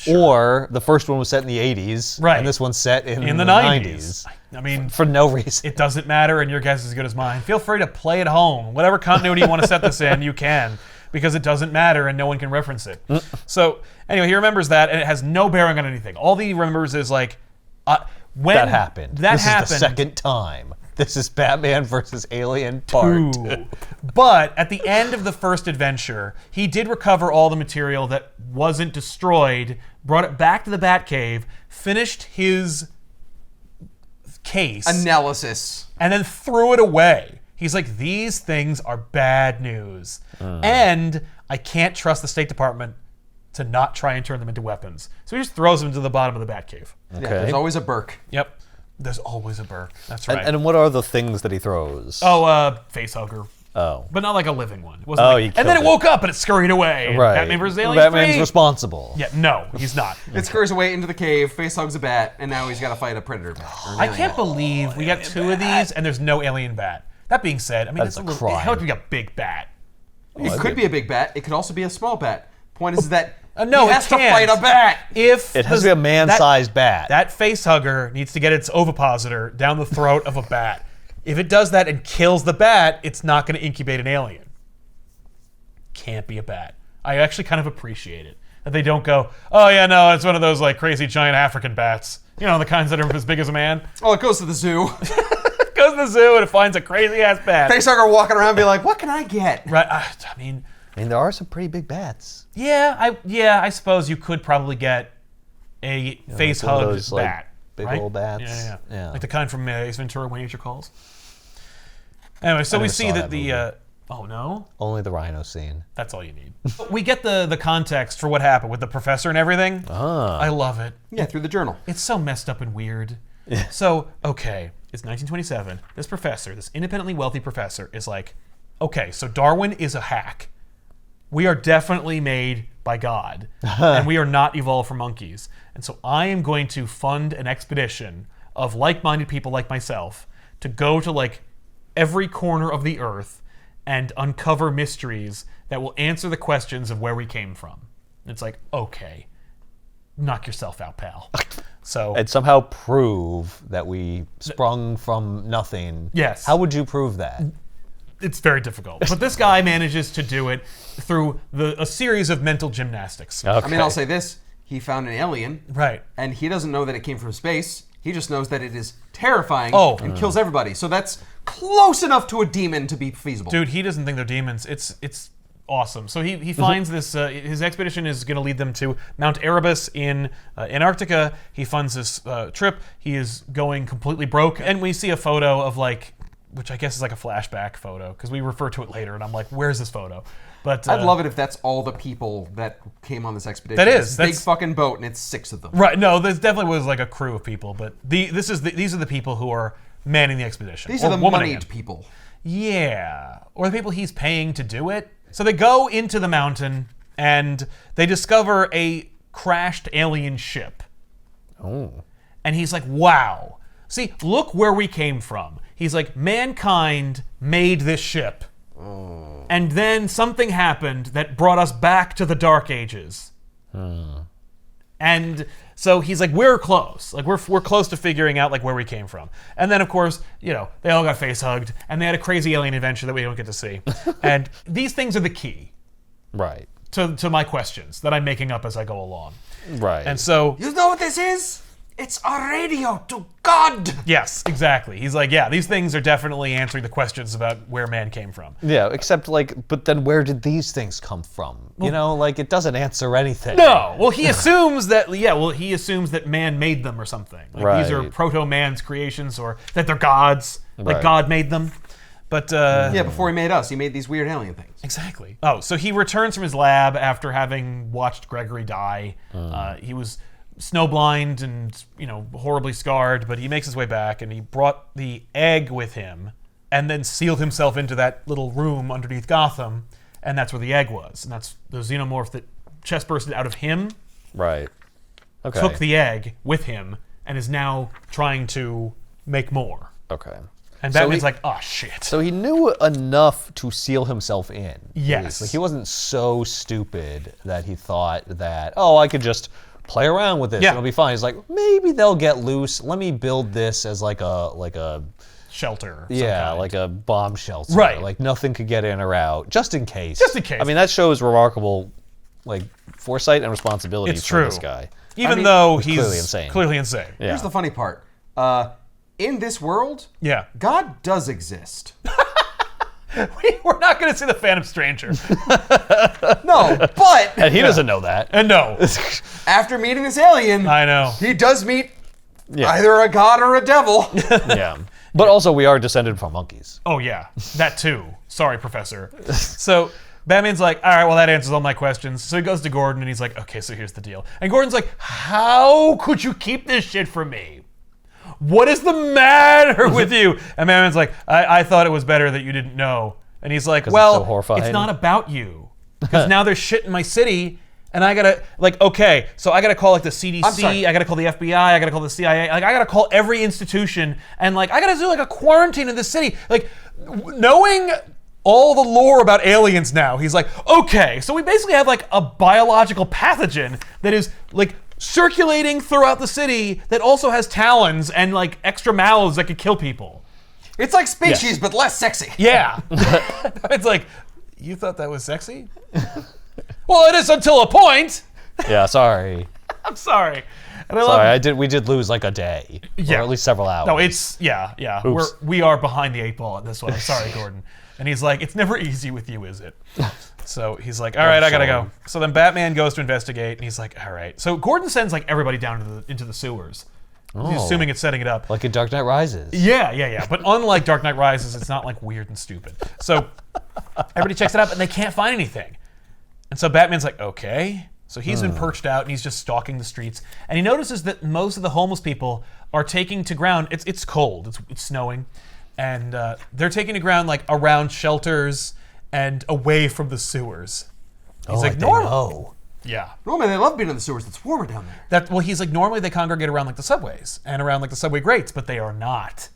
[SPEAKER 1] Or the first one was set in the 80s,
[SPEAKER 2] Right.
[SPEAKER 1] and this one's set in
[SPEAKER 2] In the 90s. I mean,
[SPEAKER 1] for no reason.
[SPEAKER 2] it doesn't matter, and your guess is as good as mine. Feel free to play at home. Whatever continuity you want to set this in, you can, because it doesn't matter and no one can reference it. So, anyway, he remembers that, and it has no bearing on anything. All he remembers is, like, when
[SPEAKER 1] That happened.
[SPEAKER 2] That
[SPEAKER 1] this
[SPEAKER 2] happened.
[SPEAKER 1] is the second time. This is Batman versus Alien Part 2.
[SPEAKER 2] But at the end of the first adventure, he did recover all the material that wasn't destroyed, brought it back to the Batcave, finished his case,
[SPEAKER 3] Analysis.
[SPEAKER 2] and then threw it away. He's like, these things are bad news. And I can't trust the State Department to not try and turn them into weapons. So he just throws them to the bottom of the Batcave.
[SPEAKER 3] Yeah,
[SPEAKER 1] Okay.
[SPEAKER 3] there's always a Burke.
[SPEAKER 2] Yep. There's always a Burke. That's right.
[SPEAKER 1] And what are the things that he throws?
[SPEAKER 2] Face hugger.
[SPEAKER 1] Oh.
[SPEAKER 2] But not like a living one. It wasn't
[SPEAKER 1] Oh,
[SPEAKER 2] like,
[SPEAKER 1] he
[SPEAKER 2] and then
[SPEAKER 1] killed
[SPEAKER 2] it
[SPEAKER 1] it.
[SPEAKER 2] woke up and it scurried away. And
[SPEAKER 1] Right.
[SPEAKER 2] Batman vs. Alien
[SPEAKER 1] Batman's
[SPEAKER 2] 3.
[SPEAKER 1] responsible.
[SPEAKER 2] Yeah, no, he's not.
[SPEAKER 3] It scurries away into the cave, face hugs a bat, and now he's got to fight a predator bat. or an
[SPEAKER 2] I
[SPEAKER 3] alien
[SPEAKER 2] can't
[SPEAKER 3] bat.
[SPEAKER 2] believe we got two of these and there's no alien bat. That being said, I mean,
[SPEAKER 1] That's
[SPEAKER 2] it's
[SPEAKER 1] a
[SPEAKER 2] a little,
[SPEAKER 1] crime.
[SPEAKER 2] how would we got big bat?
[SPEAKER 3] It could be a big bat. It could also be a small bat. Point is that
[SPEAKER 2] No,
[SPEAKER 3] he
[SPEAKER 2] it
[SPEAKER 3] has to
[SPEAKER 2] can't.
[SPEAKER 3] fight a bat.
[SPEAKER 2] If
[SPEAKER 1] It has to be a man-sized bat.
[SPEAKER 2] That face hugger needs to get its ovipositor down the throat of a bat. If it does that and kills the bat, it's not going to incubate an alien. Can't be a bat. I actually kind of appreciate it that they don't go, oh yeah, no, it's one of those like crazy giant African bats. You know, the kinds that are as big as a man.
[SPEAKER 3] Oh, it goes to the zoo.
[SPEAKER 2] It goes to the zoo and it finds a crazy ass bat.
[SPEAKER 3] Face hugger walking around, be like, "What can I get?"
[SPEAKER 2] Right? I mean,
[SPEAKER 1] there are some pretty big bats.
[SPEAKER 2] I suppose you could probably get a face
[SPEAKER 1] like one of
[SPEAKER 2] hugged
[SPEAKER 1] those, like,
[SPEAKER 2] bat.
[SPEAKER 1] big
[SPEAKER 2] right?
[SPEAKER 1] old bats.
[SPEAKER 2] Yeah.
[SPEAKER 1] Yeah.
[SPEAKER 2] Like the kind from Ace Ventura: When Nature Calls. Anyway, so we
[SPEAKER 1] never
[SPEAKER 2] see
[SPEAKER 1] saw
[SPEAKER 2] that
[SPEAKER 1] that
[SPEAKER 2] the
[SPEAKER 1] movie.
[SPEAKER 2] oh no,
[SPEAKER 1] Only the rhino scene.
[SPEAKER 2] that's all you need. We get the context for what happened with the professor and everything. I love it.
[SPEAKER 3] Yeah, through the journal.
[SPEAKER 2] It's so messed up and weird. So, okay, it's 1927. This professor, this independently wealthy professor, is like, okay, so Darwin is a hack. We are definitely made by God, and we are not evolved from monkeys. And so I am going to fund an expedition of like-minded people like myself to go to like every corner of the earth and uncover mysteries that will answer the questions of where we came from. It's like, okay, knock yourself out, pal. So
[SPEAKER 1] And somehow prove that we sprung from nothing.
[SPEAKER 2] Yes.
[SPEAKER 1] How would you prove that?
[SPEAKER 2] it's very difficult. But this guy manages to do it through a series of mental gymnastics.
[SPEAKER 1] Okay.
[SPEAKER 3] I mean, I'll say this. He found an alien.
[SPEAKER 2] Right.
[SPEAKER 3] And he doesn't know that it came from space. He just knows that it is terrifying and kills everybody. So that's close enough to a demon to be feasible.
[SPEAKER 2] Dude, he doesn't think they're demons. It's awesome. So he finds this, his expedition is going to lead them to Mount Erebus in Antarctica. He funds this trip. He is going completely broke. And we see a photo of which I guess is like a flashback photo, because we refer to it later, and I'm like, where's this photo? But
[SPEAKER 3] I'd love it if that's all the people that came on this expedition.
[SPEAKER 2] That is.
[SPEAKER 3] This big fucking boat, and it's 6 of them.
[SPEAKER 2] Right, no, there definitely was like a crew of people, but these are the people who are manning the expedition.
[SPEAKER 3] These
[SPEAKER 2] or
[SPEAKER 3] are the
[SPEAKER 2] womaning
[SPEAKER 3] moneyed
[SPEAKER 2] it.
[SPEAKER 3] people.
[SPEAKER 2] Yeah, or the people he's paying to do it. So they go into the mountain, and they discover a crashed alien ship.
[SPEAKER 1] Oh.
[SPEAKER 2] And he's like, wow. See, look where we came from. He's like, mankind made this ship.
[SPEAKER 1] Oh.
[SPEAKER 2] And then something happened that brought us back to the Dark Ages. And so he's like, we're close. Like, we're close to figuring out, like, where we came from. And then, of course, they all got face-hugged, and they had a crazy alien adventure that we don't get to see. And these things are the key
[SPEAKER 1] Right.
[SPEAKER 2] to my questions that I'm making up as I go along.
[SPEAKER 1] Right.
[SPEAKER 2] And so...
[SPEAKER 3] You know what this is? It's a radio to God!
[SPEAKER 2] Yes, exactly. He's like, yeah, these things are definitely answering the questions about where man came from.
[SPEAKER 1] Yeah, except but then where did these things come from? It doesn't answer anything.
[SPEAKER 2] No, well, he assumes that man made them or something. Like, these are
[SPEAKER 1] Right.
[SPEAKER 2] proto-man's creations, or that they're gods, like
[SPEAKER 1] Right.
[SPEAKER 2] God made them. But,
[SPEAKER 3] Yeah, before he made us, he made these weird alien things.
[SPEAKER 2] Exactly. Oh, so he returns from his lab after having watched Gregory die. He was snowblind and, horribly scarred, but he makes his way back, and he brought the egg with him and then sealed himself into that little room underneath Gotham, and that's where the egg was. And that's the xenomorph that chest bursted out of him,
[SPEAKER 1] Right. Okay.
[SPEAKER 2] took the egg with him, and is now trying to make more.
[SPEAKER 1] Okay.
[SPEAKER 2] And
[SPEAKER 1] So
[SPEAKER 2] Batman's
[SPEAKER 1] he-
[SPEAKER 2] like, oh, shit.
[SPEAKER 1] So he knew enough to seal himself in.
[SPEAKER 2] Yes.
[SPEAKER 1] Like, he wasn't so stupid that he thought that, I could just play around with this.
[SPEAKER 2] Yeah.
[SPEAKER 1] It'll be fine. He's like, maybe they'll get loose. Let me build this as like a
[SPEAKER 2] Shelter. of some
[SPEAKER 1] yeah,
[SPEAKER 2] kind.
[SPEAKER 1] like a bomb shelter.
[SPEAKER 2] Right.
[SPEAKER 1] Like nothing could get in or out, just in case.
[SPEAKER 2] Just in case.
[SPEAKER 1] I mean, that shows remarkable, foresight and responsibility
[SPEAKER 2] It's
[SPEAKER 1] for
[SPEAKER 2] true.
[SPEAKER 1] this guy.
[SPEAKER 2] Even though
[SPEAKER 1] he's
[SPEAKER 2] he's
[SPEAKER 1] clearly insane. Yeah.
[SPEAKER 3] Here's the funny part. In this world,
[SPEAKER 2] Yeah.
[SPEAKER 3] God does exist.
[SPEAKER 2] We're not going to see the Phantom Stranger.
[SPEAKER 3] No, but
[SPEAKER 1] And he doesn't know that.
[SPEAKER 2] And no.
[SPEAKER 3] after meeting this alien,
[SPEAKER 2] I know.
[SPEAKER 3] he does meet
[SPEAKER 1] Yeah.
[SPEAKER 3] either a god or a devil.
[SPEAKER 1] Yeah. But also, we are descended from monkeys.
[SPEAKER 2] Oh, yeah. That too. Sorry, Professor. So Batman's like, all right, well, that answers all my questions. So he goes to Gordon, and he's like, okay, so here's the deal. And Gordon's like, how could you keep this shit from me? What is the matter with you? And Batman's like, I thought it was better that you didn't know. And he's like, well,
[SPEAKER 1] so horrifying.
[SPEAKER 2] it's not about you. Because now there's shit in my city, and I gotta, okay, so I gotta call the
[SPEAKER 3] I'm
[SPEAKER 2] CDC,
[SPEAKER 3] sorry.
[SPEAKER 2] I gotta call the FBI, I gotta call the CIA, I gotta call every institution, and I gotta do a quarantine in this city. Knowing all the lore about aliens now, he's like, okay, so we basically have a biological pathogen that is circulating throughout the city that also has talons and extra mouths that could kill people.
[SPEAKER 3] It's like species, but less sexy.
[SPEAKER 2] Yeah. It's like, you thought that was sexy? Well, it is until a point.
[SPEAKER 1] Yeah, sorry.
[SPEAKER 2] I'm sorry. And I
[SPEAKER 1] Sorry,
[SPEAKER 2] love
[SPEAKER 1] we did lose a day.
[SPEAKER 2] Yeah.
[SPEAKER 1] Or at least several hours.
[SPEAKER 2] No, it's yeah.
[SPEAKER 1] Oops.
[SPEAKER 2] We are behind the 8 ball at this one. I'm sorry, Gordon. And he's like, it's never easy with you, is it? So he's like, all right, I gotta go. So then Batman goes to investigate, and he's like, all right. So Gordon sends everybody down into the sewers. He's assuming it's setting it up.
[SPEAKER 1] Like in Dark Knight Rises.
[SPEAKER 2] Yeah. But unlike Dark Knight Rises, it's not weird and stupid. So everybody checks it out, and they can't find anything. And so Batman's like, okay. So he's been perched out, and he's just stalking the streets. And he notices that most of the homeless people are taking to ground. It's cold. It's snowing. And they're taking to ground around shelters and away from the sewers. He's like, normal. Yeah.
[SPEAKER 3] Normally, they love being in the sewers. It's warmer down there.
[SPEAKER 2] He's like, normally they congregate around the subways and around the subway grates, but they are not.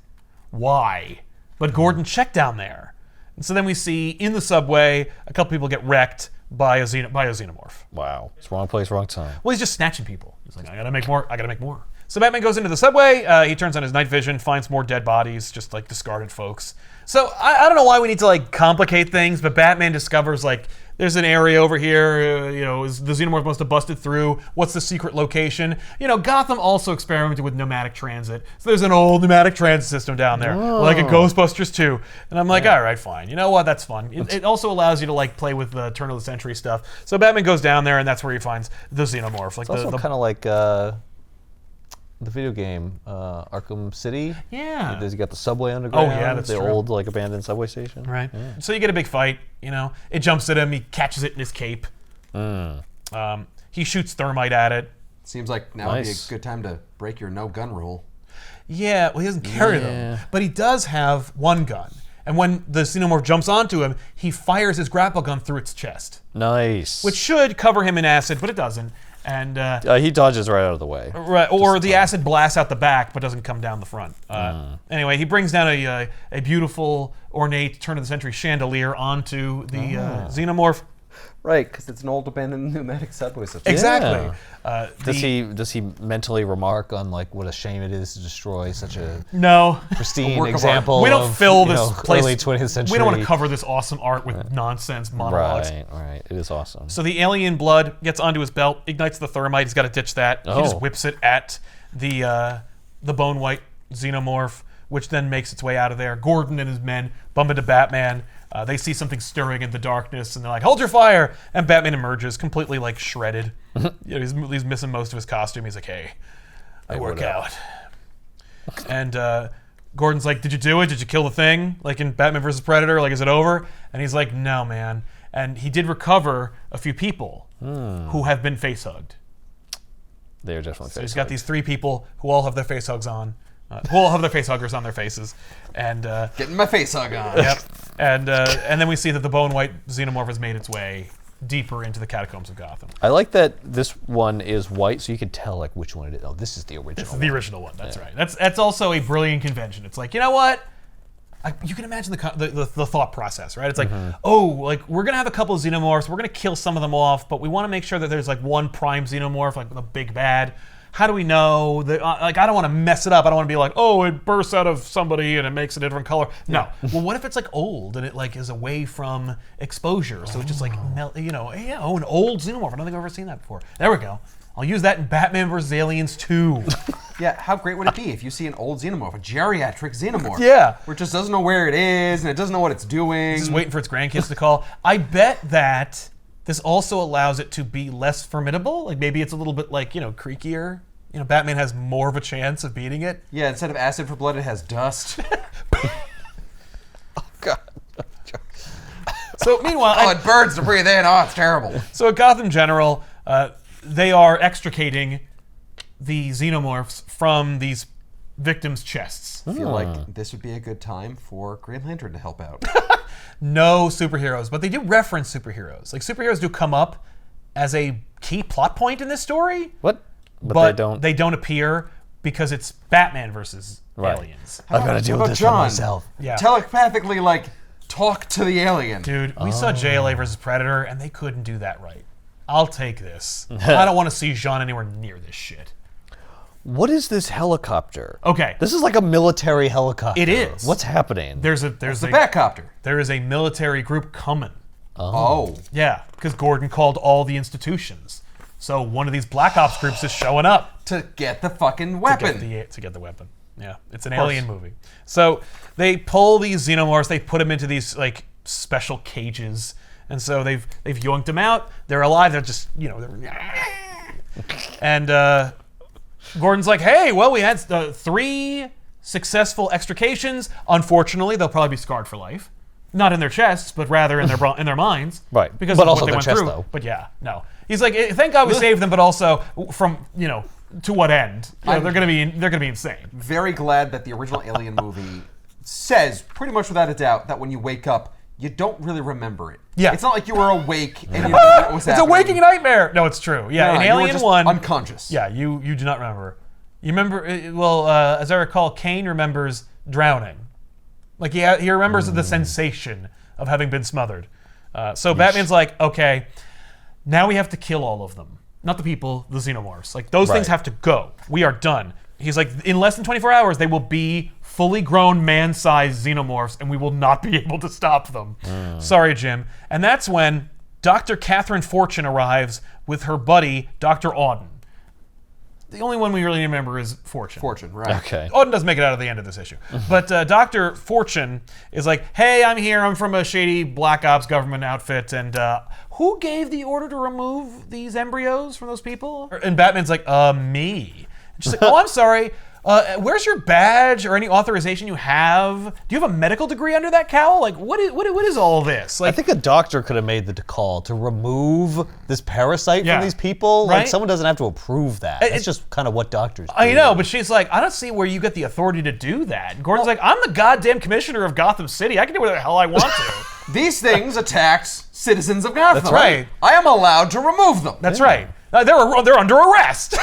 [SPEAKER 2] Why? But Gordon checked down there. So then we see in the subway a couple people get wrecked by a xenomorph.
[SPEAKER 1] Wow. It's wrong place, wrong time.
[SPEAKER 2] Well, he's just snatching people. He's like, I gotta make more. I gotta make more. So Batman goes into the subway. He turns on his night vision, finds more dead bodies, just like discarded folks. So I don't know why we need to like complicate things, but Batman discovers like there's an area over here. The Xenomorph must have busted through. What's the secret location? Gotham also experimented with pneumatic transit. So there's an old pneumatic transit system down there, like in Ghostbusters 2. And I'm like, all right, fine. You know what? That's fun. It also allows you to like play with the turn of the century stuff. So Batman goes down there, and that's where he finds the Xenomorph. Like
[SPEAKER 1] It's also kind of like the video game Arkham City.
[SPEAKER 2] Yeah.
[SPEAKER 1] You got the subway underground.
[SPEAKER 2] Oh yeah, that's
[SPEAKER 1] the
[SPEAKER 2] true.
[SPEAKER 1] old like abandoned subway station.
[SPEAKER 2] Right.
[SPEAKER 1] Yeah.
[SPEAKER 2] So you get a big fight. It jumps at him. He catches it in his cape. He shoots thermite at it.
[SPEAKER 3] Seems like now would be a good time to break your no gun rule.
[SPEAKER 2] Yeah, well, he doesn't carry them, but he does have one gun. And when the Xenomorph jumps onto him, he fires his grapple gun through its chest.
[SPEAKER 1] Nice.
[SPEAKER 2] Which should cover him in acid, but it doesn't. And
[SPEAKER 1] he dodges right out of the way.
[SPEAKER 2] right, or the acid blasts out the back, but doesn't come down the front. Anyway, he brings down a beautiful, ornate turn-of-the-century chandelier onto the Xenomorph.
[SPEAKER 3] Right, because it's an old abandoned pneumatic subway system.
[SPEAKER 2] Exactly.
[SPEAKER 1] Does he mentally remark on like what a shame it is to destroy such a pristine
[SPEAKER 3] work of
[SPEAKER 1] example?
[SPEAKER 2] We don't
[SPEAKER 1] of,
[SPEAKER 2] fill this place.
[SPEAKER 1] Early 20th century.
[SPEAKER 2] We don't want to cover this awesome art with nonsense monologues.
[SPEAKER 1] Right. It is awesome.
[SPEAKER 2] So the alien blood gets onto his belt, ignites the thermite. He's got to ditch that. He just whips it at the bone white Xenomorph, which then makes its way out of there. Gordon and his men bump into Batman. They see something stirring in the darkness, and they're like, "Hold your fire!" And Batman emerges, completely like shredded. He's missing most of his costume. He's like, "Hey, I work out." And Gordon's like, "Did you do it? Did you kill the thing? Like in Batman vs. Predator? Like, is it over?" And he's like, "No, man." And he did recover a few people who have been face hugged.
[SPEAKER 1] They're definitely face.
[SPEAKER 2] So he's got these 3 people who all have their face hugs on. Who all have their face huggers on their faces, and
[SPEAKER 3] getting my face hug on.
[SPEAKER 2] Yep. And then we see that the bone white Xenomorph has made its way deeper into the catacombs of Gotham.
[SPEAKER 1] I like that this one is white, so you can tell like which one it is. Oh, this is the original.
[SPEAKER 2] It's the original one. That's right. That's also a brilliant convention. It's like, you know what? You can imagine the thought process, right? It's like, like we're gonna have a couple of Xenomorphs. We're gonna kill some of them off, but we want to make sure that there's like one prime Xenomorph, like the big bad. How do we know that? Like, I don't want to mess it up. I don't want to be like, oh, it bursts out of somebody and it makes a different color. No. Well, what if it's like old and it like is away from exposure? So it's just like, an old Xenomorph. I don't think I've ever seen that before. There we go. I'll use that in Batman vs. Aliens 2.
[SPEAKER 3] Yeah, how great would it be if you see an old Xenomorph, a geriatric Xenomorph?
[SPEAKER 2] Yeah.
[SPEAKER 3] Where it just doesn't know where it is and it doesn't know what it's doing.
[SPEAKER 2] It's just waiting for its grandkids to call. I bet that this also allows it to be less formidable. Like maybe it's a little bit like, creakier. Batman has more of a chance of beating it.
[SPEAKER 3] Yeah, instead of acid for blood, it has dust.
[SPEAKER 1] Oh, God.
[SPEAKER 2] So meanwhile...
[SPEAKER 3] it burns to breathe in. Oh, it's terrible.
[SPEAKER 2] So at Gotham General, they are extricating the Xenomorphs from these victims' chests.
[SPEAKER 3] I feel like this would be a good time for Green Lantern to help out.
[SPEAKER 2] No superheroes, but they do reference superheroes. Like, superheroes do come up as a key plot point in this story.
[SPEAKER 1] What? But they don't.
[SPEAKER 2] They don't appear because it's Batman versus aliens.
[SPEAKER 1] I've got to deal with this
[SPEAKER 3] John?
[SPEAKER 1] by myself.
[SPEAKER 2] Yeah.
[SPEAKER 3] Telepathically, talk to the alien.
[SPEAKER 2] Dude, we saw JLA versus Predator, and they couldn't do that right. I'll take this. I don't want to see Jean anywhere near this shit.
[SPEAKER 1] What is this helicopter?
[SPEAKER 2] Okay.
[SPEAKER 1] This is like a military helicopter.
[SPEAKER 2] It is.
[SPEAKER 1] What's happening?
[SPEAKER 2] There's a
[SPEAKER 3] Batcopter.
[SPEAKER 2] There is a military group coming.
[SPEAKER 3] Oh.
[SPEAKER 2] Yeah, because Gordon called all the institutions. So one of these Black Ops groups is showing up.
[SPEAKER 3] To get the fucking weapon.
[SPEAKER 2] To get the weapon. Yeah, it's an alien movie. So they pull these Xenomorphs, they put them into these like special cages. And so they've yoinked them out. They're alive. They're just, and Gordon's like, hey, well, we had 3 successful extrications. Unfortunately, they'll probably be scarred for life. Not in their chests, but rather in their minds.
[SPEAKER 1] Right.
[SPEAKER 2] Because
[SPEAKER 1] but
[SPEAKER 2] of
[SPEAKER 1] also
[SPEAKER 2] what they
[SPEAKER 1] their
[SPEAKER 2] went
[SPEAKER 1] chest,
[SPEAKER 2] through.
[SPEAKER 1] though.
[SPEAKER 2] But yeah, no. He's like, thank God we saved them, but also from, to what end? They're gonna be insane.
[SPEAKER 3] Very glad that the original Alien movie says, pretty much without a doubt, that when you wake up, you don't really remember it.
[SPEAKER 2] Yeah.
[SPEAKER 3] It's not like you were awake and you knew what was happening.
[SPEAKER 2] It's a waking nightmare. No, it's true. Yeah, in
[SPEAKER 3] you were
[SPEAKER 2] Alien
[SPEAKER 3] just
[SPEAKER 2] 1,
[SPEAKER 3] unconscious.
[SPEAKER 2] Yeah, you do not remember. You remember? As I recall, Kane remembers drowning. Like he remembers the sensation of having been smothered. So Batman's like, okay, now we have to kill all of them. Not the people, the Xenomorphs. Like, those things have to go. We are done. He's like, in less than 24 hours, they will be fully grown man-sized Xenomorphs, and we will not be able to stop them. Sorry, Jim. And that's when Dr. Catherine Fortune arrives with her buddy, Dr. Auden. The only one we really remember is Fortune.
[SPEAKER 3] Fortune, right.
[SPEAKER 1] Okay.
[SPEAKER 2] Auden doesn't make it out of the end of this issue. But Dr. Fortune is like, hey, I'm here. I'm from a shady Black Ops government outfit. And who gave the order to remove these embryos from those people? And Batman's like, me. And she's like, oh, I'm sorry. Where's your badge or any authorization you have? Do you have a medical degree under that cowl? Like, what is all this? Like,
[SPEAKER 1] I think a doctor could have made the call to remove this parasite
[SPEAKER 2] Yeah.
[SPEAKER 1] from these people.
[SPEAKER 2] Right?
[SPEAKER 1] Like, someone doesn't have to approve that. It's just kind of what doctors do.
[SPEAKER 2] I know, but she's like, I don't see where you get the authority to do that. And Gordon's like, I'm the goddamn commissioner of Gotham City. I can do whatever the hell I want to.
[SPEAKER 3] These things attacks citizens of Gotham.
[SPEAKER 2] That's right.
[SPEAKER 3] I am allowed to remove them.
[SPEAKER 2] That's right. They're under arrest.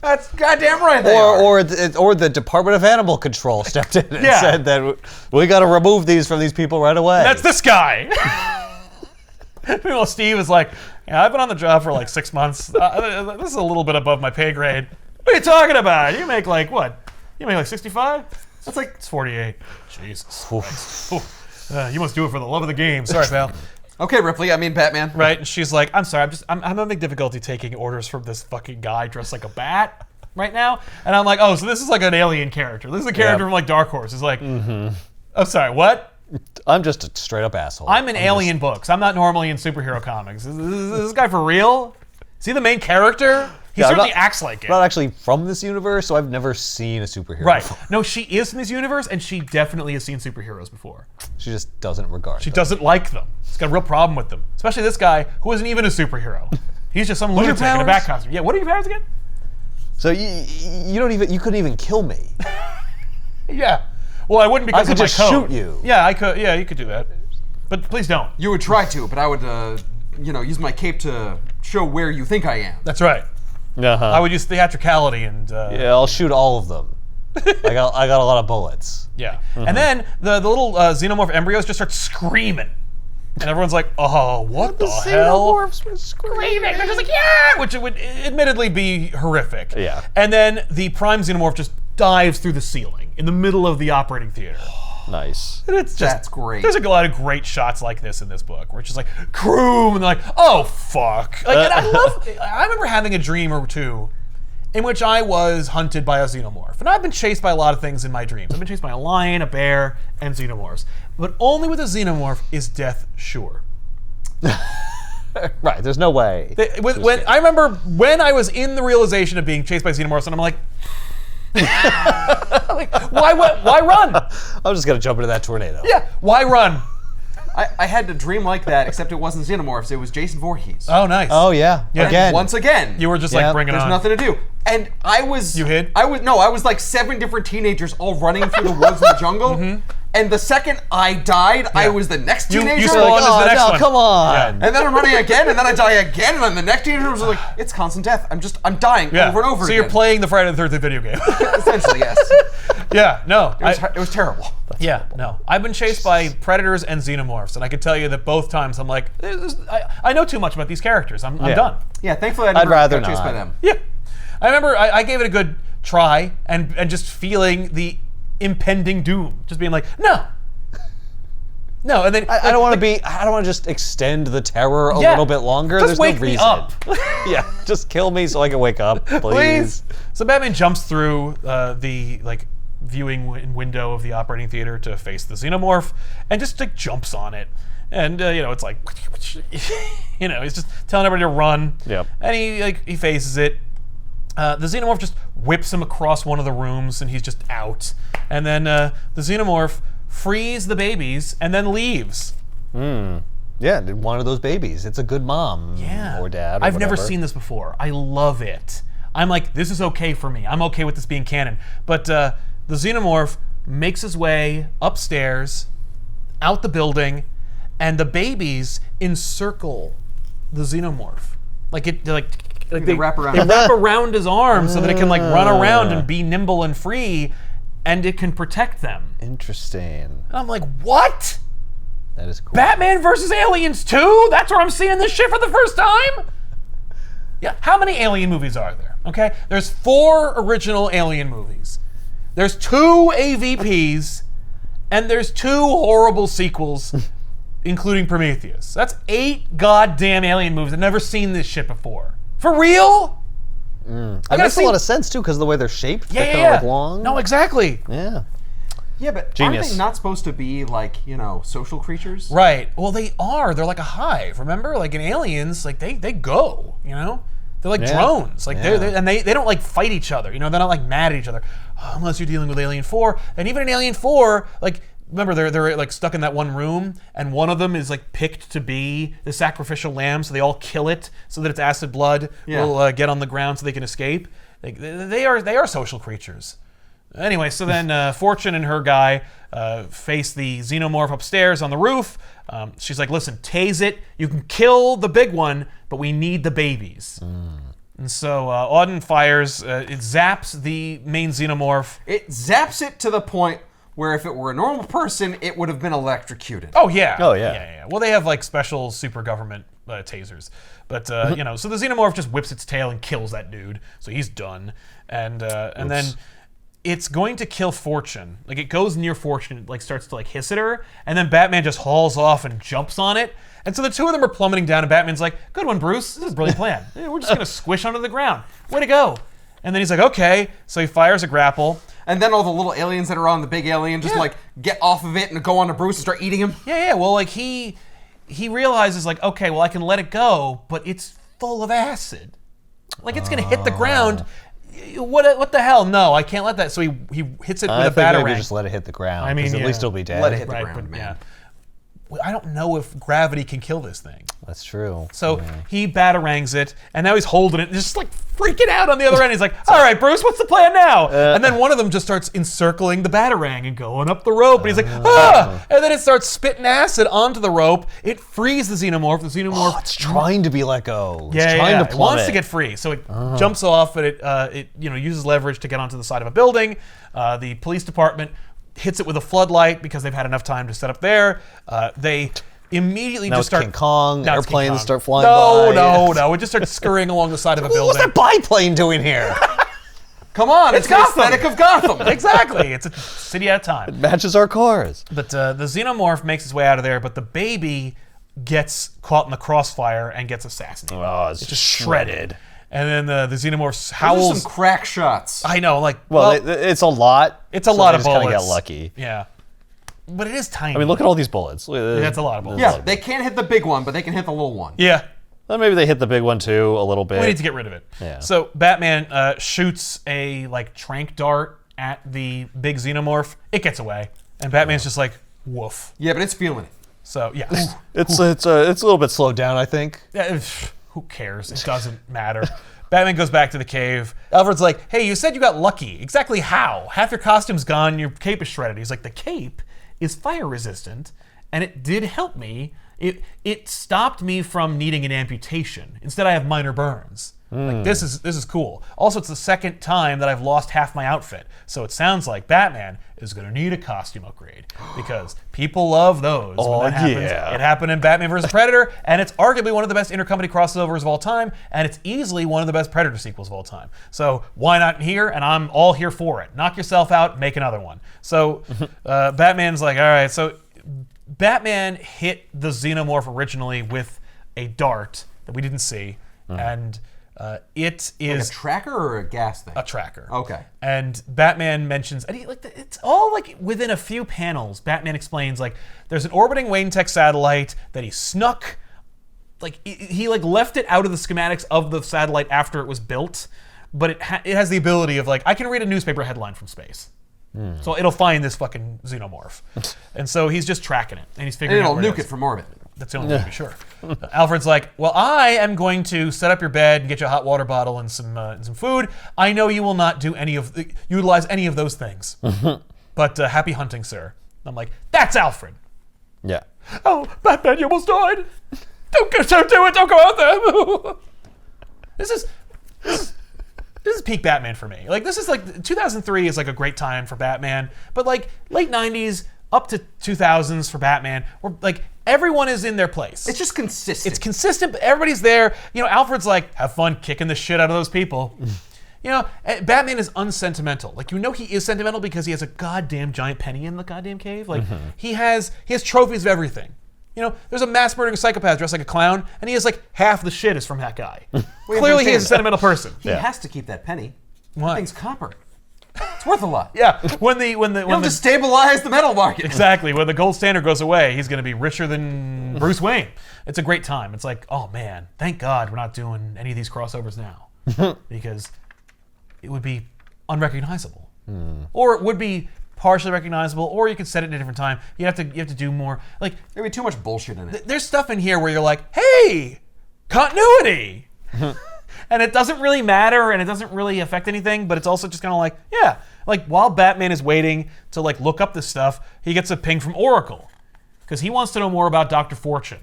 [SPEAKER 3] That's goddamn right they are.
[SPEAKER 1] Or the Department of Animal Control stepped in and
[SPEAKER 2] Yeah.
[SPEAKER 1] said that we got to remove these from these people right away.
[SPEAKER 2] That's this guy. Meanwhile, Steve is like, yeah, I've been on the job for like 6 months. This is a little bit above my pay grade. What are you talking about? You make like what? You make like 65?
[SPEAKER 3] That's like
[SPEAKER 2] It's 48. Jesus. Christ. You must do it for the love of the game. Sorry, pal.
[SPEAKER 3] okay, Ripley. I mean Batman.
[SPEAKER 2] Right? And she's like, I'm sorry, I'm having difficulty taking orders from this fucking guy dressed like a bat right now. And I'm like, oh, so this is like an alien character. This is a character from like Dark Horse. It's like, I'm sorry, what?
[SPEAKER 1] I'm just a straight up asshole.
[SPEAKER 2] I'm in alien books. I'm not normally in superhero comics. Is this guy for real? Is he the main character? He certainly acts like it.
[SPEAKER 1] I'm not actually from this universe, so I've never seen a superhero.
[SPEAKER 2] Right.
[SPEAKER 1] before.
[SPEAKER 2] No, she is in this universe, and she definitely has seen superheroes before.
[SPEAKER 1] She just doesn't regard
[SPEAKER 2] She
[SPEAKER 1] them.
[SPEAKER 2] doesn't like them. She's got a real problem with them. Especially this guy, who isn't even a superhero. He's just some
[SPEAKER 1] What are your
[SPEAKER 2] lunatic in a bat
[SPEAKER 1] powers?
[SPEAKER 2] costume. Yeah, what are your powers again?
[SPEAKER 1] So you couldn't even kill me.
[SPEAKER 2] Yeah. Well, I wouldn't because
[SPEAKER 1] I could
[SPEAKER 2] of my
[SPEAKER 1] just
[SPEAKER 2] code.
[SPEAKER 1] shoot you.
[SPEAKER 2] Yeah, I could. Yeah, you could do that. But please don't.
[SPEAKER 3] You would try to, but I would, use my cape to show where you think I am.
[SPEAKER 2] That's right. I would use theatricality and.
[SPEAKER 1] Yeah, I'll shoot all of them. I got a lot of bullets.
[SPEAKER 2] Yeah. And then the little xenomorph embryos just start screaming. And everyone's like, oh, what the hell?
[SPEAKER 1] Xenomorphs were screaming.
[SPEAKER 2] They're just like, yeah! Which would admittedly be horrific.
[SPEAKER 1] Yeah.
[SPEAKER 2] And then the prime xenomorph just dives through the ceiling in the middle of the operating theater.
[SPEAKER 1] Nice.
[SPEAKER 2] And it's just,
[SPEAKER 3] That's great.
[SPEAKER 2] There's a lot of great shots like this in this book, where it's just like, croom, and they're like, oh, fuck. Like, and I remember having a dream or two in which I was hunted by a xenomorph. And I've been chased by a lot of things in my dreams. I've been chased by a lion, a bear, and xenomorphs. But only with a xenomorph is death sure.
[SPEAKER 1] Right, there's no way.
[SPEAKER 2] I remember when I was in the realization of being chased by xenomorphs, and I'm like, why run?
[SPEAKER 1] I'm just gonna jump into that tornado.
[SPEAKER 2] Yeah, why run?
[SPEAKER 3] I had a dream like that, except it wasn't Xenomorphs. It was Jason Voorhees.
[SPEAKER 2] Oh, nice.
[SPEAKER 1] Oh yeah.
[SPEAKER 2] Yeah.
[SPEAKER 1] Again.
[SPEAKER 3] Once again,
[SPEAKER 2] You were just
[SPEAKER 1] Yeah,
[SPEAKER 2] like, bring it
[SPEAKER 3] there's
[SPEAKER 2] on.
[SPEAKER 3] nothing to do. And I was...
[SPEAKER 2] You hid?
[SPEAKER 3] I was like 7 different teenagers all running through the woods in the jungle. And the second I died, I was the next
[SPEAKER 2] You
[SPEAKER 3] teenager.
[SPEAKER 2] spawned
[SPEAKER 1] Like,
[SPEAKER 2] as the
[SPEAKER 1] oh,
[SPEAKER 2] next
[SPEAKER 1] no,
[SPEAKER 2] one.
[SPEAKER 1] come on.
[SPEAKER 2] Yeah.
[SPEAKER 3] And then I'm running again, and then I die again, and then the next teenager was like, it's constant death. I'm dying
[SPEAKER 2] Yeah.
[SPEAKER 3] over and over
[SPEAKER 2] so
[SPEAKER 3] again.
[SPEAKER 2] you're playing the Friday the 13th video game.
[SPEAKER 3] Essentially, yes.
[SPEAKER 2] Yeah, no.
[SPEAKER 3] It was terrible.
[SPEAKER 2] No. I've been chased by predators and xenomorphs, and I can tell you that both times I'm like, I know too much about these characters. I'm done.
[SPEAKER 3] Yeah, thankfully I never
[SPEAKER 1] rather
[SPEAKER 3] got chased
[SPEAKER 1] not.
[SPEAKER 3] by them.
[SPEAKER 2] Yeah. I remember I gave it a good try and just feeling the impending doom. Just being like, no. No, and then
[SPEAKER 1] I don't want to just extend the terror a
[SPEAKER 2] Yeah.
[SPEAKER 1] little bit longer.
[SPEAKER 2] Just
[SPEAKER 1] There's
[SPEAKER 2] wake
[SPEAKER 1] no
[SPEAKER 2] me
[SPEAKER 1] reason.
[SPEAKER 2] up.
[SPEAKER 1] Yeah, just kill me so I can wake up, please.
[SPEAKER 2] So Batman jumps through the viewing window of the operating theater to face the xenomorph, and just like jumps on it, and it's like, he's just telling everybody to run.
[SPEAKER 1] Yep.
[SPEAKER 2] And he faces it. The xenomorph just whips him across one of the rooms, and he's just out. And then the xenomorph frees the babies and then leaves.
[SPEAKER 1] Yeah, one of those babies. It's a good mom or dad. Or
[SPEAKER 2] I've never
[SPEAKER 1] whatever.
[SPEAKER 2] seen this before. I love it. I'm like, this is okay for me. I'm okay with this being canon. But the xenomorph makes his way upstairs, out the and the babies encircle the xenomorph. They
[SPEAKER 3] wrap around.
[SPEAKER 2] They wrap around his arm so that it can run around and be nimble and free. and it can protect them.
[SPEAKER 1] Interesting.
[SPEAKER 2] And I'm like, what?
[SPEAKER 1] That is cool.
[SPEAKER 2] Batman versus Aliens 2? That's where I'm seeing this shit for the first time? Yeah, how many Alien movies are there? Okay, there's 4 original Alien movies. There's 2 AVPs, and there's 2 horrible sequels, including Prometheus. That's 8 goddamn Alien movies. I've never seen this shit before. For real?
[SPEAKER 1] It makes a lot of sense, too, because of the way they're shaped.
[SPEAKER 2] Yeah,
[SPEAKER 1] they're kind of like long.
[SPEAKER 2] No, exactly.
[SPEAKER 1] Yeah.
[SPEAKER 3] Yeah, but
[SPEAKER 1] Genius.
[SPEAKER 3] aren't they not supposed to be like, social creatures?
[SPEAKER 2] Right. Well, they are. They're like a hive. Remember, like in Aliens, like they go. They're like drones. Like they don't like fight each other. They're not like mad at each other, unless you're dealing with Alien 4. And even in Alien 4, like remember they're like stuck in that one room, and one of them is like picked to be the sacrificial lamb, so they all kill it so that its acid blood will get on the ground so they can escape. Like they are social creatures. Anyway, so then Fortune and her guy face the Xenomorph upstairs on the roof. She's like, listen, tase it. You can kill the big one, but we need the babies. And so Auden fires. It zaps the main Xenomorph.
[SPEAKER 3] It zaps it to the point where if it were a normal person, it would have been electrocuted.
[SPEAKER 2] Oh, yeah.
[SPEAKER 1] Oh, yeah.
[SPEAKER 2] Well, they have like special super government tasers. But, so the Xenomorph just whips its tail and kills that dude. So he's done. And then it's going to kill Fortune. Like, it goes near Fortune, it like starts to like hiss at her, and then Batman just hauls off and jumps on it. And so the two of them are plummeting down, and Batman's like, good one, Bruce. This is a brilliant plan. We're just going to squish onto the ground. Way to go. And then he's like, okay. So he fires a grapple.
[SPEAKER 3] And then all the little aliens that are on the big alien just like get off of it and go onto Bruce and start eating him.
[SPEAKER 2] Yeah. Well, like he realizes like, okay, well I can let it go, but it's full of acid. Like it's going to hit the ground. What the hell? No, I can't let that. So he hits it with a batarang.
[SPEAKER 1] Maybe just let it hit the ground.
[SPEAKER 2] I mean,
[SPEAKER 1] at least it'll be dead.
[SPEAKER 3] Let it hit the ground, man.
[SPEAKER 2] Yeah. I don't know if gravity can kill this thing.
[SPEAKER 1] That's true.
[SPEAKER 2] So he batarangs it, and now he's holding it, just like freaking out on the other end. He's like, all right, Bruce, what's the plan now? And then one of them just starts encircling the batarang and going up the rope, and he's like, ah! And then it starts spitting acid onto the rope. It frees the Xenomorph. The Xenomorph...
[SPEAKER 1] it's trying to be let go. It's
[SPEAKER 2] trying
[SPEAKER 1] to
[SPEAKER 2] plummet. It wants to get free. So it jumps off, and it uses leverage to get onto the side of a building. The police department hits it with a floodlight because they've had enough time to set up there. They immediately
[SPEAKER 1] now
[SPEAKER 2] just start...
[SPEAKER 1] King Kong,
[SPEAKER 2] now it's King
[SPEAKER 1] airplanes
[SPEAKER 2] Kong.
[SPEAKER 1] start flying by.
[SPEAKER 2] No. It just starts scurrying along the side of a building.
[SPEAKER 1] What's that biplane doing here?
[SPEAKER 3] Come on, it's the
[SPEAKER 2] Gotham.
[SPEAKER 3] aesthetic of Gotham.
[SPEAKER 2] Exactly. It's a city at a time.
[SPEAKER 1] It matches our cars.
[SPEAKER 2] But the Xenomorph makes his way out of there, but the baby gets caught in the crossfire and gets assassinated.
[SPEAKER 1] Oh, it's just shredded.
[SPEAKER 2] And then the Xenomorph
[SPEAKER 3] Those
[SPEAKER 2] howls.
[SPEAKER 3] are some crack shots.
[SPEAKER 2] I know, like...
[SPEAKER 1] Well, it's a lot.
[SPEAKER 2] It's a lot of
[SPEAKER 1] just kind of
[SPEAKER 2] bullets.
[SPEAKER 1] get lucky.
[SPEAKER 2] Yeah. But it is tiny.
[SPEAKER 1] I mean, look at all these bullets.
[SPEAKER 2] That's a lot of bullets.
[SPEAKER 3] Yeah, they can't hit the big one, but they can hit the little one.
[SPEAKER 2] Yeah.
[SPEAKER 1] Well, maybe they hit the big one too a little bit.
[SPEAKER 2] We need to get rid of it.
[SPEAKER 1] Yeah.
[SPEAKER 2] So Batman shoots a trank dart at the big Xenomorph. It gets away, and Batman's just like, woof.
[SPEAKER 3] Yeah, but it's feeling it.
[SPEAKER 2] So yeah,
[SPEAKER 1] It's a little bit slowed down, I think.
[SPEAKER 2] Who cares? It doesn't matter. Batman goes back to the cave. Alfred's like, hey, you said you got lucky. Exactly how? Half your costume's gone, your cape is shredded. He's like, the cape is fire resistant, and it did help me. It stopped me from needing an amputation. Instead, I have minor burns. Like this is cool. Also, it's the second time that I've lost half my outfit. So it sounds like Batman is going to need a costume upgrade because people love those when that happens.
[SPEAKER 1] Yeah.
[SPEAKER 2] It happened in Batman vs. Predator, and it's arguably one of the best intercompany crossovers of all time, and it's easily one of the best Predator sequels of all time. So why not here? And I'm all here for it. Knock yourself out, make another one. So Batman's like, all right. So Batman hit the Xenomorph originally with a dart that we didn't see, and it is
[SPEAKER 3] a tracker or a gas thing?
[SPEAKER 2] a tracker.
[SPEAKER 3] Okay.
[SPEAKER 2] And Batman mentions, and it's all like within a few panels. Batman explains like there's an orbiting Wayne Tech satellite that he snuck. Like he left it out of the schematics of the satellite after it was built, but it has the ability of like I can read a newspaper headline from space. So it'll find this fucking Xenomorph. And so he's just tracking it. And he's figuring
[SPEAKER 3] And
[SPEAKER 2] out
[SPEAKER 3] it'll
[SPEAKER 2] where
[SPEAKER 3] nuke it from orbit.
[SPEAKER 2] That's the only way to be sure. Alfred's like, well, I am going to set up your bed and get you a hot water bottle and some food. I know you will not do utilize any of those things. But happy hunting, sir. I'm like, that's Alfred.
[SPEAKER 1] Yeah.
[SPEAKER 2] Oh, Batman, you almost died. Don't do it. Don't go out there. This this is peak Batman for me. Like, this is like 2003 is like a great time for Batman, but like late 90s up to 2000s for Batman, where like everyone is in their place.
[SPEAKER 3] It's just consistent.
[SPEAKER 2] It's consistent, but everybody's there. You know, Alfred's like, have fun kicking the shit out of those people. You know, Batman is unsentimental. Like, you know he is sentimental because he has a goddamn giant penny in the goddamn cave. Like, he has trophies of everything. You know, there's a mass murdering psychopath dressed like a clown, and he has like half the shit is from that guy. Clearly, he is a sentimental person.
[SPEAKER 3] He has to keep that penny.
[SPEAKER 2] Why?
[SPEAKER 3] That thing's copper. It's worth a lot.
[SPEAKER 2] Yeah, when the
[SPEAKER 3] You'll just stabilize the metal market.
[SPEAKER 2] exactly when the gold standard goes away, he's going to be richer than Bruce Wayne. It's a great time. It's like, oh man, thank God we're not doing any of these crossovers now, because it would be unrecognizable, or it would be partially recognizable, or you could set it in a different time. You have to do more. Like,
[SPEAKER 3] There'd be too much bullshit in it.
[SPEAKER 2] there's stuff in here where you're like, hey, continuity. And it doesn't really matter, and it doesn't really affect anything, but it's also just kind of like, yeah. Like, while Batman is waiting to like look up this stuff, he gets a ping from Oracle, because he wants to know more about Dr. Fortune.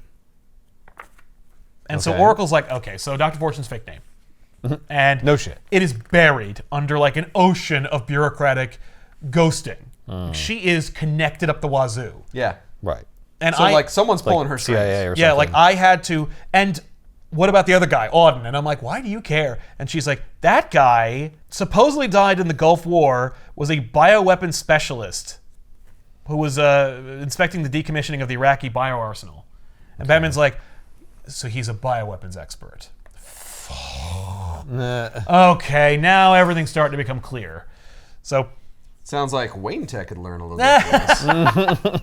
[SPEAKER 2] And so Oracle's like, okay, so Dr. Fortune's fake name. And
[SPEAKER 1] No shit.
[SPEAKER 2] it is buried under like an ocean of bureaucratic ghosting. She is connected up the wazoo.
[SPEAKER 3] Yeah.
[SPEAKER 1] Right.
[SPEAKER 2] And
[SPEAKER 3] So like someone's pulling her strings.
[SPEAKER 1] CIA or something.
[SPEAKER 2] yeah, like I had to. And what about the other guy, Auden? And I'm like, why do you care? And she's like, that guy supposedly died in the Gulf War, was a bioweapon specialist who was inspecting the decommissioning of the Iraqi bioarsenal. And Batman's like, so he's a bioweapons expert. Okay, now everything's starting to become clear. So
[SPEAKER 3] Sounds like Wayne Tech could learn a little bit from this.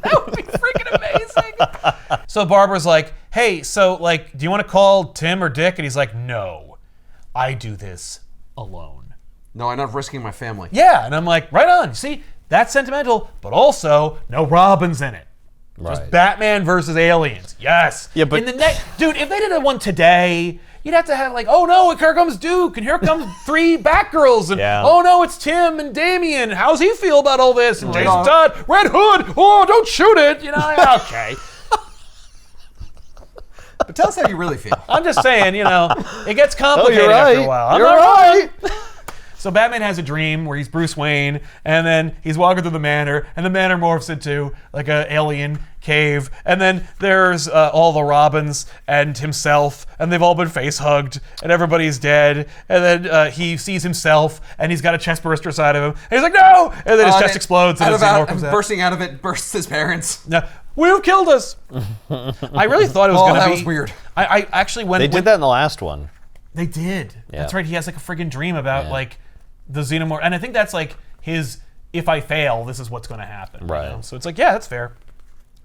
[SPEAKER 2] that would be freaking amazing. So Barbara's like, hey, so like, do you want to call Tim or Dick? And he's like, no, I do this alone.
[SPEAKER 3] No, I'm not risking my family.
[SPEAKER 2] Yeah, and I'm like, right on. See, that's sentimental, but also no Robins in it. Just
[SPEAKER 1] Right.
[SPEAKER 2] Batman versus aliens. Yes.
[SPEAKER 1] Yeah, but-
[SPEAKER 2] in the next, dude, if they did a one today, you'd have to have like, oh no, here comes Duke, and here comes 3 Batgirls, and
[SPEAKER 1] Yeah.
[SPEAKER 2] oh no, it's Tim and Damian. How's he feel about all this? And Jason
[SPEAKER 3] on.
[SPEAKER 2] Todd, Red Hood. Oh, don't shoot it. You know, okay.
[SPEAKER 3] But tell us how you really feel.
[SPEAKER 2] I'm just saying, you know, it gets complicated
[SPEAKER 1] you're
[SPEAKER 2] after a
[SPEAKER 1] right.
[SPEAKER 2] while. I'm
[SPEAKER 1] You're
[SPEAKER 2] not
[SPEAKER 1] right.
[SPEAKER 2] wrong. So Batman has a dream where he's Bruce Wayne, and then he's walking through the manor, and the manor morphs into like an alien cave, and then there's all the Robins and himself, and they've all been face hugged, and everybody's dead, and then he sees himself, and he's got a chest burster inside of him, and he's like, no! And then his chest explodes, and his Xenomorph comes out.
[SPEAKER 3] Bursting out of it, bursts his parents.
[SPEAKER 2] No, you've killed us! I really thought it was going to be...
[SPEAKER 3] that was weird.
[SPEAKER 2] I actually went...
[SPEAKER 1] They did that in the last one.
[SPEAKER 2] They did.
[SPEAKER 1] Yeah.
[SPEAKER 2] That's right. He has like a friggin' dream about like the Xenomorph, and I think that's like his. If I fail, this is what's going to happen.
[SPEAKER 1] Right.
[SPEAKER 2] You know? So it's like, yeah, that's fair.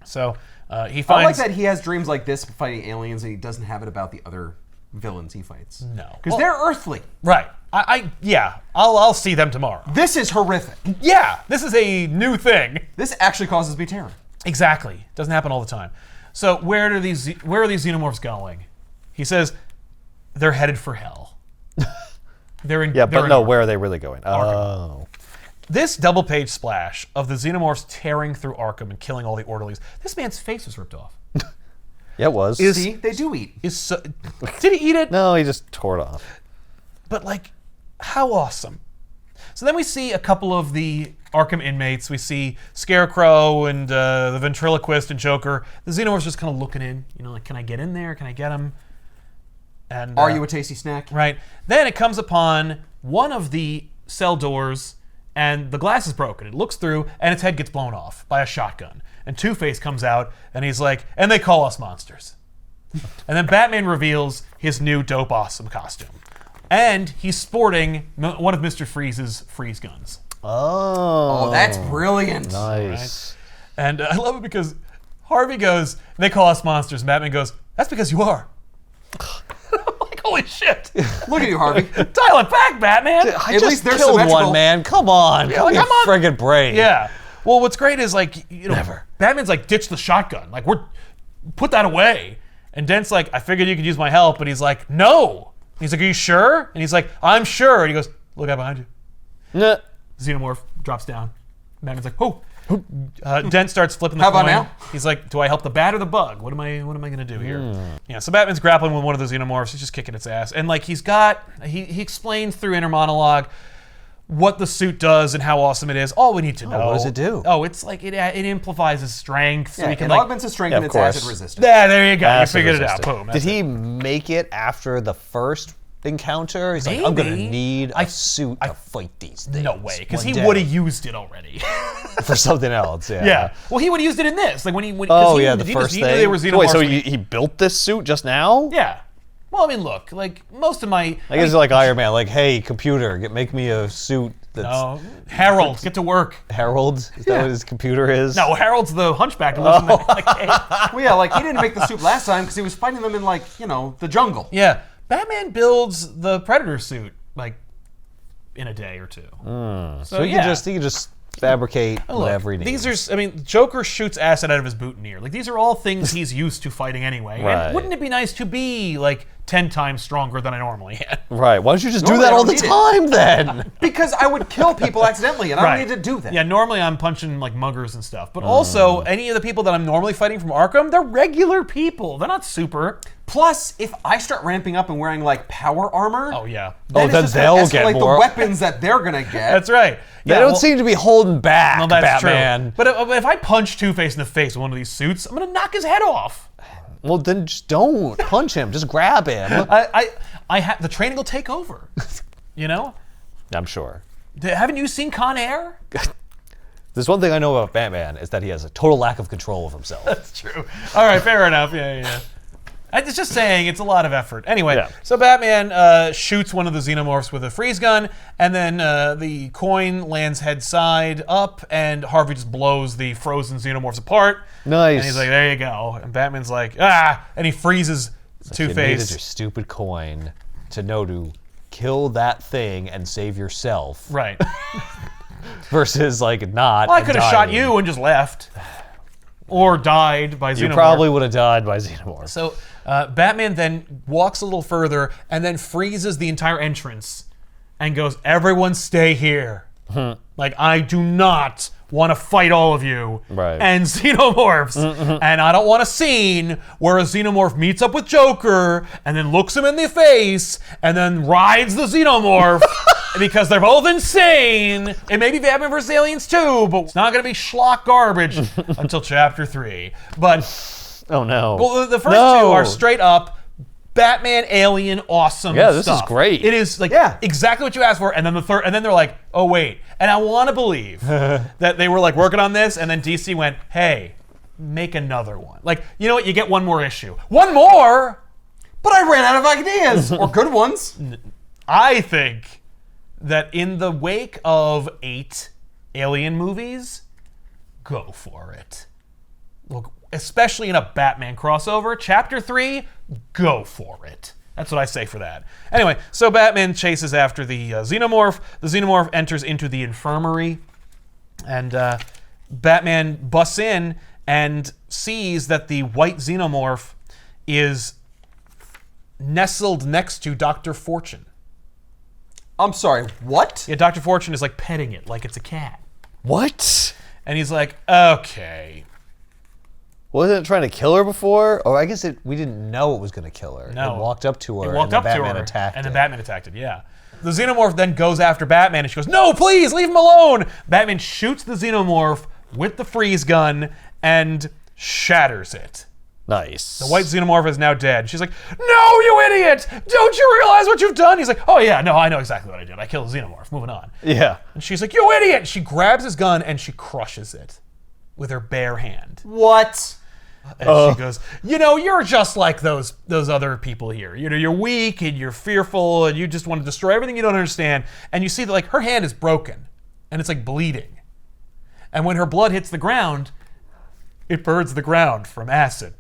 [SPEAKER 2] So he
[SPEAKER 3] I
[SPEAKER 2] finds.
[SPEAKER 3] like that he has dreams like this fighting aliens, and he doesn't have it about the other villains he fights.
[SPEAKER 2] No,
[SPEAKER 3] Because they're earthly.
[SPEAKER 2] right. I'll see them tomorrow.
[SPEAKER 3] This is horrific.
[SPEAKER 2] Yeah, this is a new thing.
[SPEAKER 3] This actually causes me terror.
[SPEAKER 2] Exactly. Doesn't happen all the time. So where are these Xenomorphs going? He says they're headed for hell. They're in.
[SPEAKER 1] Yeah,
[SPEAKER 2] they're
[SPEAKER 1] but
[SPEAKER 2] in
[SPEAKER 1] no,
[SPEAKER 2] Arkham.
[SPEAKER 1] where are they really going? Oh.
[SPEAKER 2] This double page splash of the Xenomorphs tearing through Arkham and killing all the orderlies. This man's face was ripped off.
[SPEAKER 1] Yeah, it was.
[SPEAKER 3] See, they do eat.
[SPEAKER 2] Is so, did he eat it?
[SPEAKER 1] No, he just tore it off.
[SPEAKER 2] But like, how awesome. So then we see a couple of the Arkham inmates. We see Scarecrow and the ventriloquist and Joker. The Xenomorphs just kind of looking in. You know, like, can I get in there? Can I get him? And
[SPEAKER 3] Are you a tasty snack?
[SPEAKER 2] right? Then it comes upon one of the cell doors, and the glass is broken. It looks through, and its head gets blown off by a shotgun. And Two-Face comes out, and he's like, and they call us monsters. And then Batman reveals his new dope awesome costume. And he's sporting one of Mr. Freeze's freeze guns.
[SPEAKER 1] Oh.
[SPEAKER 3] Oh, that's brilliant.
[SPEAKER 1] Nice.
[SPEAKER 2] And I love it because Harvey goes, they call us monsters. And Batman goes, that's because you are. I'm like, holy shit.
[SPEAKER 3] Look at you, Harvey.
[SPEAKER 2] Dial it back, Batman.
[SPEAKER 1] I
[SPEAKER 3] At
[SPEAKER 1] just
[SPEAKER 3] least they're
[SPEAKER 1] killed
[SPEAKER 3] symmetrical.
[SPEAKER 1] one, man. Come on. Give
[SPEAKER 2] like,
[SPEAKER 1] me a
[SPEAKER 2] I'm on-
[SPEAKER 1] friggin' break.
[SPEAKER 2] Yeah. Well, what's great is like, you know, Batman's like, ditch the shotgun. Like, put that away. And Dent's like, I figured you could use my help. But he's like, no. And he's like, are you sure? And he's like, I'm sure. And he goes, look out behind you.
[SPEAKER 1] Nah.
[SPEAKER 2] Xenomorph drops down. Batman's like, oh. Dent starts flipping the
[SPEAKER 3] How
[SPEAKER 2] coin.
[SPEAKER 3] about now?
[SPEAKER 2] He's like, do I help the bat or the bug? What am I going to do here? Yeah, so Batman's grappling with one of the Xenomorphs. He's just kicking its ass. And like he explains through inner monologue what the suit does and how awesome it is. All we need to know.
[SPEAKER 1] What does it do?
[SPEAKER 2] Oh, it's like it amplifies his strength. So
[SPEAKER 3] Yeah,
[SPEAKER 2] he can
[SPEAKER 3] it
[SPEAKER 2] like,
[SPEAKER 3] augments its strength
[SPEAKER 1] Yeah,
[SPEAKER 3] and
[SPEAKER 1] of
[SPEAKER 3] its
[SPEAKER 1] course.
[SPEAKER 3] acid resistance.
[SPEAKER 2] there you go.
[SPEAKER 1] Acid
[SPEAKER 2] You figured it out.
[SPEAKER 1] resistant.
[SPEAKER 2] Boom.
[SPEAKER 1] Did
[SPEAKER 2] that's
[SPEAKER 1] he
[SPEAKER 2] it.
[SPEAKER 1] make it after the first encounter? He's like, I'm gonna
[SPEAKER 2] Maybe.
[SPEAKER 1] need a suit to fight these things.
[SPEAKER 2] No way, because
[SPEAKER 1] one
[SPEAKER 2] he
[SPEAKER 1] day."
[SPEAKER 2] would have used it already.
[SPEAKER 1] for something else. Yeah.
[SPEAKER 2] Yeah. Well, he would have used it in this. Like when he.
[SPEAKER 1] Oh
[SPEAKER 2] he,
[SPEAKER 1] yeah, the
[SPEAKER 2] he
[SPEAKER 1] first
[SPEAKER 2] he
[SPEAKER 1] thing.
[SPEAKER 2] Knew they were
[SPEAKER 1] So
[SPEAKER 2] Xenomorphs.
[SPEAKER 1] wait, so
[SPEAKER 2] when
[SPEAKER 1] he built this suit just now?
[SPEAKER 2] Yeah. Well, I mean, look, like most of my.
[SPEAKER 1] I guess like Iron Man, like, hey, computer, make me a suit that's
[SPEAKER 2] No, Harold, get to work.
[SPEAKER 1] Harold. Is that what his computer is?
[SPEAKER 2] No, Harold's the hunchback. That lives in the cave.
[SPEAKER 3] Well, yeah, like he didn't make the suit last time because he was fighting them in like, the jungle.
[SPEAKER 2] Yeah, Batman builds the Predator suit like in a day or two.
[SPEAKER 1] So he can just fabricate whatever he needs.
[SPEAKER 2] These are, I mean, Joker shoots acid out of his boutonniere. Like these are all things he's used to fighting anyway.
[SPEAKER 1] Right.
[SPEAKER 2] And wouldn't it be nice to be like 10 times stronger than I normally am?
[SPEAKER 1] Right. Why don't you just do
[SPEAKER 3] Normally
[SPEAKER 1] that
[SPEAKER 3] I
[SPEAKER 1] all
[SPEAKER 3] don't
[SPEAKER 1] the
[SPEAKER 3] need it.
[SPEAKER 1] time then?
[SPEAKER 3] Because I would kill people accidentally, and I don't need to do that.
[SPEAKER 2] Yeah, normally I'm punching like muggers and stuff. But also, any of the people that I'm normally fighting from Arkham, they're regular people. They're not super.
[SPEAKER 3] Plus, if I start ramping up and wearing like power armor,
[SPEAKER 2] Oh, yeah.
[SPEAKER 3] then
[SPEAKER 1] then
[SPEAKER 3] it's just gonna
[SPEAKER 1] they'll get
[SPEAKER 3] escalate
[SPEAKER 1] more.
[SPEAKER 3] the weapons that they're gonna get.
[SPEAKER 2] That's right.
[SPEAKER 1] They
[SPEAKER 2] Yeah,
[SPEAKER 1] don't
[SPEAKER 2] well,
[SPEAKER 1] seem to be holding back,
[SPEAKER 2] well, that's
[SPEAKER 1] Batman.
[SPEAKER 2] true. But if I punch Two-Face in the face with one of these suits, I'm going to knock his head off.
[SPEAKER 1] Well, then just don't punch him. Just grab him.
[SPEAKER 2] The training will take over. You know?
[SPEAKER 1] I'm sure.
[SPEAKER 2] Haven't you seen Con Air?
[SPEAKER 1] There's one thing I know about Batman is that he has a total lack of control of himself.
[SPEAKER 2] That's true. All right, fair enough. Yeah. It's just saying it's a lot of effort. Anyway,
[SPEAKER 1] Yeah.
[SPEAKER 2] so Batman shoots one of the Xenomorphs with a freeze gun, and then the coin lands head side up, and Harvey just blows the frozen Xenomorphs apart.
[SPEAKER 1] Nice.
[SPEAKER 2] And he's like, there you go. And Batman's like, ah! And he freezes
[SPEAKER 1] You needed
[SPEAKER 2] Two-Face.
[SPEAKER 1] your stupid coin to know to kill that thing and save yourself.
[SPEAKER 2] Right.
[SPEAKER 1] Versus like not.
[SPEAKER 2] Well, I
[SPEAKER 1] and
[SPEAKER 2] could have shot
[SPEAKER 1] dying.
[SPEAKER 2] you and just left. Or died by Xenomorph.
[SPEAKER 1] You probably would have died by Xenomorph.
[SPEAKER 2] So Batman then walks a little further and then freezes the entire entrance and goes, everyone stay here. Like, I do not want to fight all of you
[SPEAKER 1] Right.
[SPEAKER 2] and Xenomorphs. And I don't want a scene where a Xenomorph meets up with Joker and then looks him in the face and then rides the Xenomorph because they're both insane. It may be Batman vs. Aliens too, but it's not going to be schlock garbage until chapter 3. But
[SPEAKER 1] Oh no.
[SPEAKER 2] well, the first
[SPEAKER 1] No.
[SPEAKER 2] two are straight up Batman, Alien, awesome.
[SPEAKER 1] Yeah, this is
[SPEAKER 2] stuff.
[SPEAKER 1] great.
[SPEAKER 2] It is like
[SPEAKER 3] Yeah.
[SPEAKER 2] exactly what you asked for. And then the third, and then they're like, oh wait. And I want to believe that they were like working on this, and then DC went, hey, make another one. Like, you know what? You get one more issue. One more.
[SPEAKER 3] But I ran out of ideas, or good ones.
[SPEAKER 2] I think that in the wake of 8 Alien movies, go for it. Look, especially in a Batman crossover, Chapter 3, go for it. That's what I say for that. Anyway, so Batman chases after the Xenomorph. The Xenomorph enters into the infirmary, and Batman busts in and sees that the white Xenomorph is nestled next to Dr. Fortune.
[SPEAKER 3] I'm sorry, what?
[SPEAKER 2] Yeah, Dr. Fortune is like petting it like it's a cat.
[SPEAKER 1] What?
[SPEAKER 2] And he's like, okay.
[SPEAKER 1] Wasn't it trying to kill her before? Or I guess we didn't know it was going to kill her.
[SPEAKER 2] No.
[SPEAKER 1] It walked up to her.
[SPEAKER 2] He walked
[SPEAKER 1] and
[SPEAKER 2] up
[SPEAKER 1] then
[SPEAKER 2] to
[SPEAKER 1] Batman
[SPEAKER 2] her,
[SPEAKER 1] attacked
[SPEAKER 2] and then
[SPEAKER 1] it.
[SPEAKER 2] Batman attacked it, yeah. The Xenomorph then goes after Batman, and she goes, no, please, leave him alone! Batman shoots the Xenomorph with the freeze gun and shatters it.
[SPEAKER 1] Nice.
[SPEAKER 2] The white Xenomorph is now dead. She's like, no, you idiot! Don't you realize what you've done? He's like, oh yeah, no, I know exactly what I did. I killed the Xenomorph. Moving on.
[SPEAKER 1] Yeah.
[SPEAKER 2] And she's like, you idiot! She grabs his gun and she crushes it with her bare hand.
[SPEAKER 3] What?
[SPEAKER 2] And she goes, you know, you're just like those other people here. You know, you're weak and you're fearful and you just want to destroy everything you don't understand. And you see that like her hand is broken and it's like bleeding. And when her blood hits the ground, it burns the ground from acid.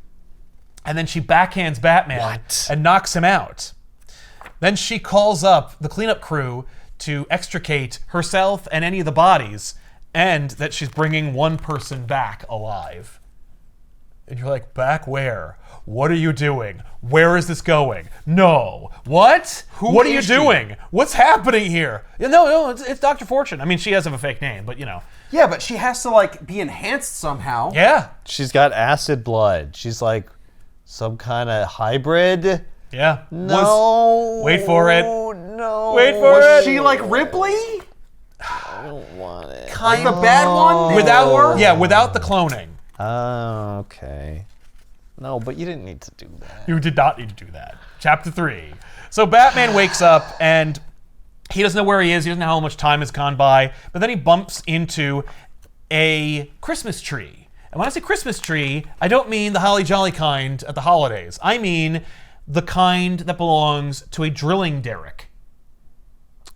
[SPEAKER 2] And then she backhands Batman and knocks him out. Then she calls up the cleanup crew to extricate herself and any of the bodies, and that she's bringing one person back alive. And you're like, back where? What are you doing? Where is this going? No. What? What are you doing? What's happening here? No, it's Dr. Fortune. I mean, she does have a fake name, but
[SPEAKER 3] Yeah, but she has to like be enhanced somehow.
[SPEAKER 2] Yeah.
[SPEAKER 1] She's got acid blood. She's like some kind of hybrid.
[SPEAKER 2] Yeah.
[SPEAKER 1] No.
[SPEAKER 2] Wait for it.
[SPEAKER 1] No.
[SPEAKER 2] Wait for
[SPEAKER 3] Was
[SPEAKER 2] it.
[SPEAKER 3] she like Ripley?
[SPEAKER 1] I don't want it.
[SPEAKER 3] Like the bad one?
[SPEAKER 2] Without the cloning.
[SPEAKER 1] Oh, okay. No, but you didn't need to do that.
[SPEAKER 2] You did not need to do that. Chapter 3. So Batman wakes up and he doesn't know where he is. He doesn't know how much time has gone by. But then he bumps into a Christmas tree. And when I say Christmas tree, I don't mean the holly jolly kind at the holidays. I mean the kind that belongs to a drilling derrick.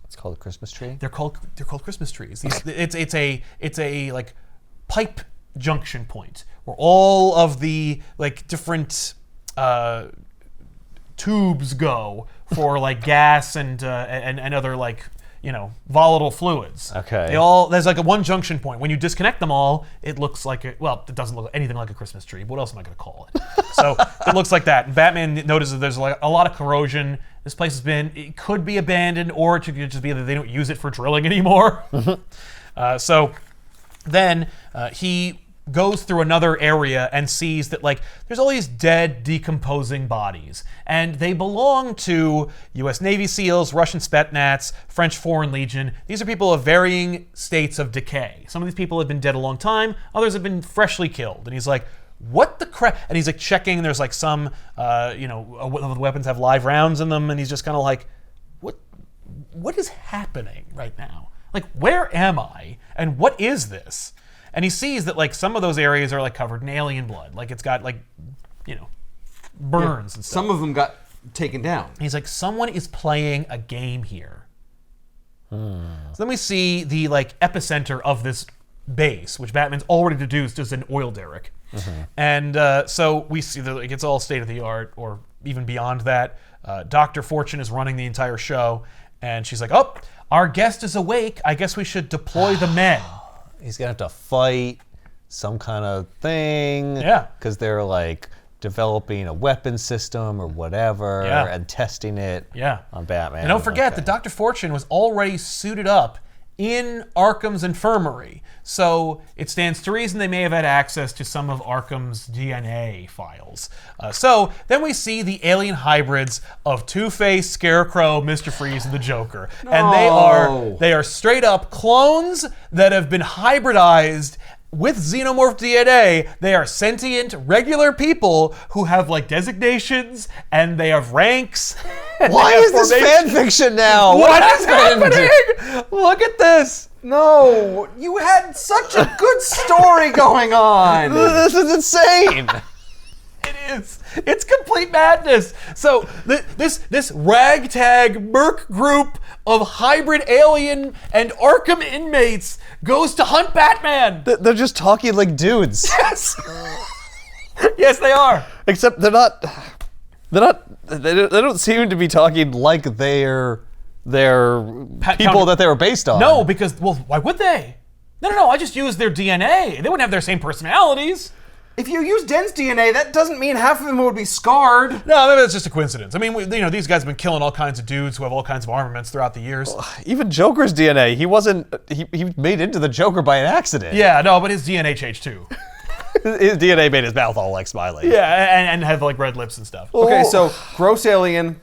[SPEAKER 1] It's called a Christmas tree?
[SPEAKER 2] They're called Christmas trees. It's a like pipe junction point where all of the like different tubes go for like gas and other like volatile fluids.
[SPEAKER 1] Okay.
[SPEAKER 2] There's like a one junction point. When you disconnect them all, it looks like it doesn't look anything like a Christmas tree. What else am I going to call it? So it looks like that. And Batman notices there's like a lot of corrosion. This place it could be abandoned, or it could just be that they don't use it for drilling anymore. So then he goes through another area and sees that like there's all these dead, decomposing bodies, and they belong to U.S. Navy SEALs, Russian Spetsnaz, French Foreign Legion. These are people of varying states of decay. Some of these people have been dead a long time, others have been freshly killed. And he's like, what the crap? And he's like checking, and there's like some, the weapons have live rounds in them, and he's just kind of like, what is happening right now? Like, where am I? And what is this? And he sees that like some of those areas are like covered in alien blood. Like it's got like, burns and stuff.
[SPEAKER 3] Some of them got taken down.
[SPEAKER 2] He's like, someone is playing a game here. So then we see the like epicenter of this base, which Batman's already deduced is an oil derrick. And so we see that like, it's all state of the art, or even beyond that. Dr. Fortune is running the entire show, and she's like, oh, our guest is awake. I guess we should deploy the men.
[SPEAKER 1] He's gonna have to fight some kind of thing.
[SPEAKER 2] Yeah.
[SPEAKER 1] Because they're like developing a weapon system or whatever, and testing it on Batman.
[SPEAKER 2] And don't forget that Dr. Fortune was already suited up in Arkham's infirmary. So it stands to reason they may have had access to some of Arkham's DNA files. So then we see the alien hybrids of Two-Face, Scarecrow, Mr. Freeze, and the Joker.
[SPEAKER 3] No.
[SPEAKER 2] And they are straight up clones that have been hybridized with xenomorph DNA. They are sentient, regular people who have like designations, and they have ranks.
[SPEAKER 1] Why is this fan fiction now?
[SPEAKER 2] What is happening? Look at this.
[SPEAKER 3] No, you had such a good story going on.
[SPEAKER 1] This is insane.
[SPEAKER 2] It is. It's complete madness. So this ragtag merc group of hybrid alien and Arkham inmates goes to hunt Batman.
[SPEAKER 1] They're just talking like dudes.
[SPEAKER 2] Yes. Yes, they are.
[SPEAKER 1] Except they don't seem to be talking like they're people that they were based on.
[SPEAKER 2] No, because why would they? No. I just used their DNA. They wouldn't have their same personalities.
[SPEAKER 3] If you use Den's DNA, that doesn't mean half of them would be scarred.
[SPEAKER 2] No, maybe that's just a coincidence. I mean, these guys have been killing all kinds of dudes who have all kinds of armaments throughout the years.
[SPEAKER 1] Even Joker's DNA, he made into the Joker by an accident.
[SPEAKER 2] Yeah, no, but his DNA changed too.
[SPEAKER 1] His DNA made his mouth all like smiley.
[SPEAKER 2] Yeah, and have like red lips and stuff.
[SPEAKER 3] Okay, so gross alien,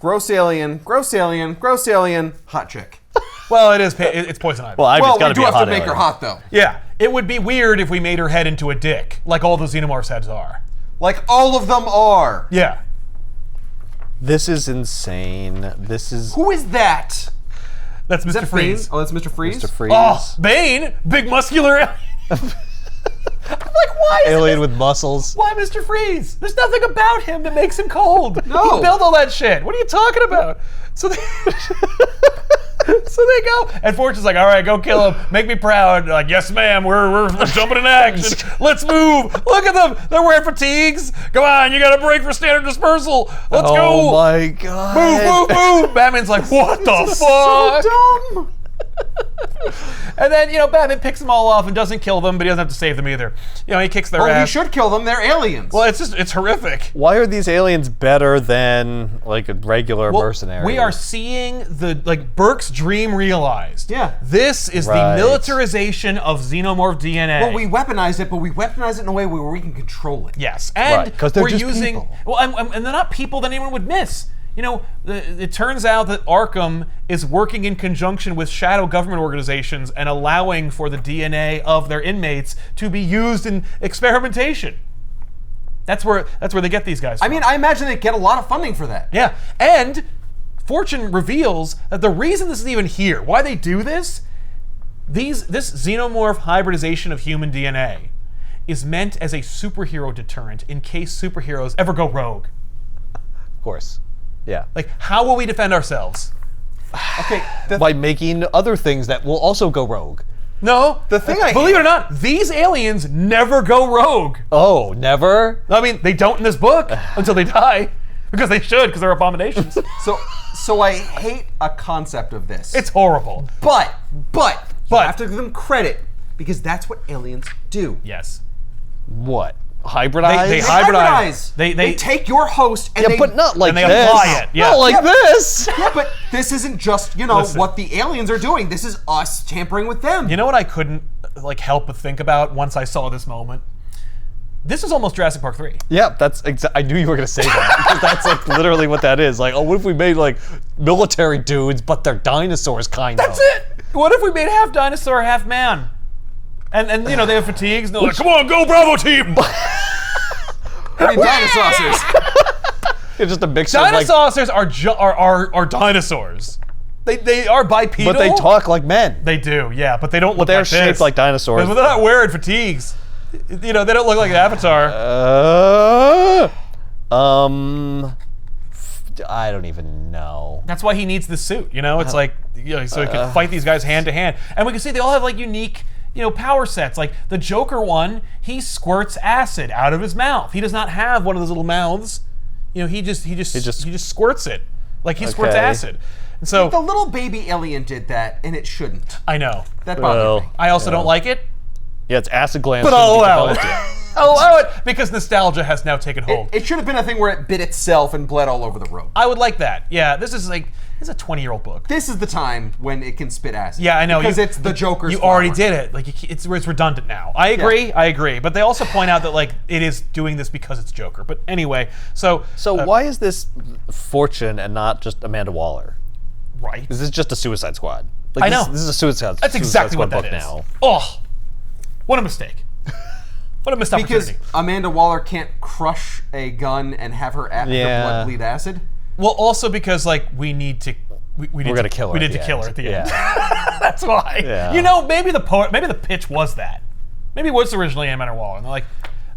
[SPEAKER 3] hot chick.
[SPEAKER 2] Well, it's poison ivy.
[SPEAKER 1] Well, Ivy's gotta
[SPEAKER 3] we do
[SPEAKER 1] be a
[SPEAKER 3] have
[SPEAKER 1] hot
[SPEAKER 3] to make
[SPEAKER 1] alien.
[SPEAKER 3] her hot though.
[SPEAKER 2] Yeah, it would be weird if we made her head into a dick, like all the Xenomorphs' heads are.
[SPEAKER 3] Like all of them are.
[SPEAKER 2] Yeah.
[SPEAKER 1] This is insane.
[SPEAKER 3] Who is that?
[SPEAKER 2] That's Mr. Freeze.
[SPEAKER 3] Oh, that's Mr. Freeze?
[SPEAKER 1] Mr. Freeze.
[SPEAKER 2] Oh, Bane, big muscular alien. I'm like, why is
[SPEAKER 1] Alien with muscles.
[SPEAKER 2] Why Mr. Freeze? There's nothing about him that makes him cold.
[SPEAKER 3] No.
[SPEAKER 2] He built all that shit. What are you talking about? So they go, and Fortune's like, all right, go kill him. Make me proud. They're like, yes, ma'am, we're jumping in action. Let's move. Look at them. They're wearing fatigues. Come on, you got to break for standard dispersal. Let's go.
[SPEAKER 1] Oh my god.
[SPEAKER 2] Move. Batman's like, what the fuck?
[SPEAKER 3] So dumb.
[SPEAKER 2] And then, Batman picks them all off and doesn't kill them, but he doesn't have to save them either. He kicks their ass.
[SPEAKER 3] He should kill them. They're aliens.
[SPEAKER 2] Well, it's horrific.
[SPEAKER 1] Why are these aliens better than like a regular mercenary?
[SPEAKER 2] We are seeing Burke's dream realized.
[SPEAKER 3] Yeah.
[SPEAKER 2] This is the militarization of xenomorph DNA.
[SPEAKER 3] Well, we weaponized it, but we weaponized it in a way where we can control it.
[SPEAKER 2] Yes, and
[SPEAKER 1] because they're
[SPEAKER 2] we're
[SPEAKER 1] just
[SPEAKER 2] using
[SPEAKER 1] people.
[SPEAKER 2] Well, and they're not people that anyone would miss. It turns out that Arkham is working in conjunction with shadow government organizations and allowing for the DNA of their inmates to be used in experimentation. That's where they get these guys from.
[SPEAKER 3] I mean, I imagine they get a lot of funding for that.
[SPEAKER 2] Yeah, and Fortune reveals that the reason this is even here, why they do this, this xenomorph hybridization of human DNA is meant as a superhero deterrent in case superheroes ever go rogue.
[SPEAKER 1] Of course. Yeah.
[SPEAKER 2] Like, how will we defend ourselves?
[SPEAKER 3] Okay.
[SPEAKER 1] By making other things that will also go rogue.
[SPEAKER 2] No.
[SPEAKER 3] The thing
[SPEAKER 2] believe it or not, these aliens never go rogue.
[SPEAKER 1] Oh, never?
[SPEAKER 2] I mean, they don't in this book until they die. Because they should, because they're abominations.
[SPEAKER 3] So I hate a concept of this.
[SPEAKER 2] It's horrible.
[SPEAKER 3] But you have to give them credit because that's what aliens do.
[SPEAKER 2] Yes.
[SPEAKER 1] What? Hybridize?
[SPEAKER 2] They hybridize.
[SPEAKER 3] They take your host and
[SPEAKER 1] but not like
[SPEAKER 2] and they
[SPEAKER 1] this.
[SPEAKER 2] apply it. Yeah.
[SPEAKER 1] Not like this.
[SPEAKER 3] Yeah, but this isn't just,
[SPEAKER 2] Listen.
[SPEAKER 3] what the aliens are doing. This is us tampering with them.
[SPEAKER 2] You know what I couldn't help but think about once I saw this moment? This is almost Jurassic Park 3.
[SPEAKER 1] Yeah, that's I knew you were gonna say that because that's literally what that is. Like, oh, what if we made military dudes, but they're dinosaurs, kind of?
[SPEAKER 2] That's it. What if we made half dinosaur, half man? And they have fatigues. And they're like, come on, go Bravo team.
[SPEAKER 3] I mean, dinosaurs.
[SPEAKER 1] It's just a mixture.
[SPEAKER 2] Dinosaurs are dinosaurs. They are bipedal.
[SPEAKER 1] But they talk like men.
[SPEAKER 2] They do, yeah. But they don't look
[SPEAKER 1] they're
[SPEAKER 2] like this.
[SPEAKER 1] shaped like dinosaurs.
[SPEAKER 2] But they're not wearing fatigues. They don't look like Avatar.
[SPEAKER 1] I don't even know.
[SPEAKER 2] That's why he needs this suit. It's so he can fight these guys hand to hand. And we can see they all have unique, power sets. Like the Joker one, he squirts acid out of his mouth. He does not have one of those little mouths. He just squirts it. Like he squirts acid. And so
[SPEAKER 3] the little baby alien did that, and it shouldn't.
[SPEAKER 2] I know.
[SPEAKER 3] That bothered me.
[SPEAKER 2] I also don't like it.
[SPEAKER 1] Yeah, it's acid glands.
[SPEAKER 2] But I'll allow it. I'll allow it because nostalgia has now taken hold.
[SPEAKER 3] It should have been a thing where it bit itself and bled all over the road.
[SPEAKER 2] I would like that. Yeah, this is a 20-year-old book.
[SPEAKER 3] This is the time when it can spit acid.
[SPEAKER 2] Yeah, I know.
[SPEAKER 3] Because it's the Joker's
[SPEAKER 2] You
[SPEAKER 3] flower.
[SPEAKER 2] already did it. It's redundant now. I agree. But they also point out that it is doing this because it's Joker. But anyway, so
[SPEAKER 1] why is this Fortune and not just Amanda Waller?
[SPEAKER 2] Right.
[SPEAKER 1] This is just a Suicide Squad.
[SPEAKER 2] I know.
[SPEAKER 1] This is a Suicide.
[SPEAKER 2] That's exactly
[SPEAKER 1] Squad
[SPEAKER 2] what that
[SPEAKER 1] book
[SPEAKER 2] is.
[SPEAKER 1] now.
[SPEAKER 2] Oh, what a mistake. What a missed opportunity.
[SPEAKER 3] Because Amanda Waller can't crush a gun and have her her blood bleed acid.
[SPEAKER 2] Well, also because we need to. We're
[SPEAKER 1] gonna kill her.
[SPEAKER 2] We need to kill her at the end.
[SPEAKER 1] Yeah.
[SPEAKER 2] That's why.
[SPEAKER 1] Yeah.
[SPEAKER 2] Maybe the pitch was that. Maybe it was originally Amanda Waller, and they're like,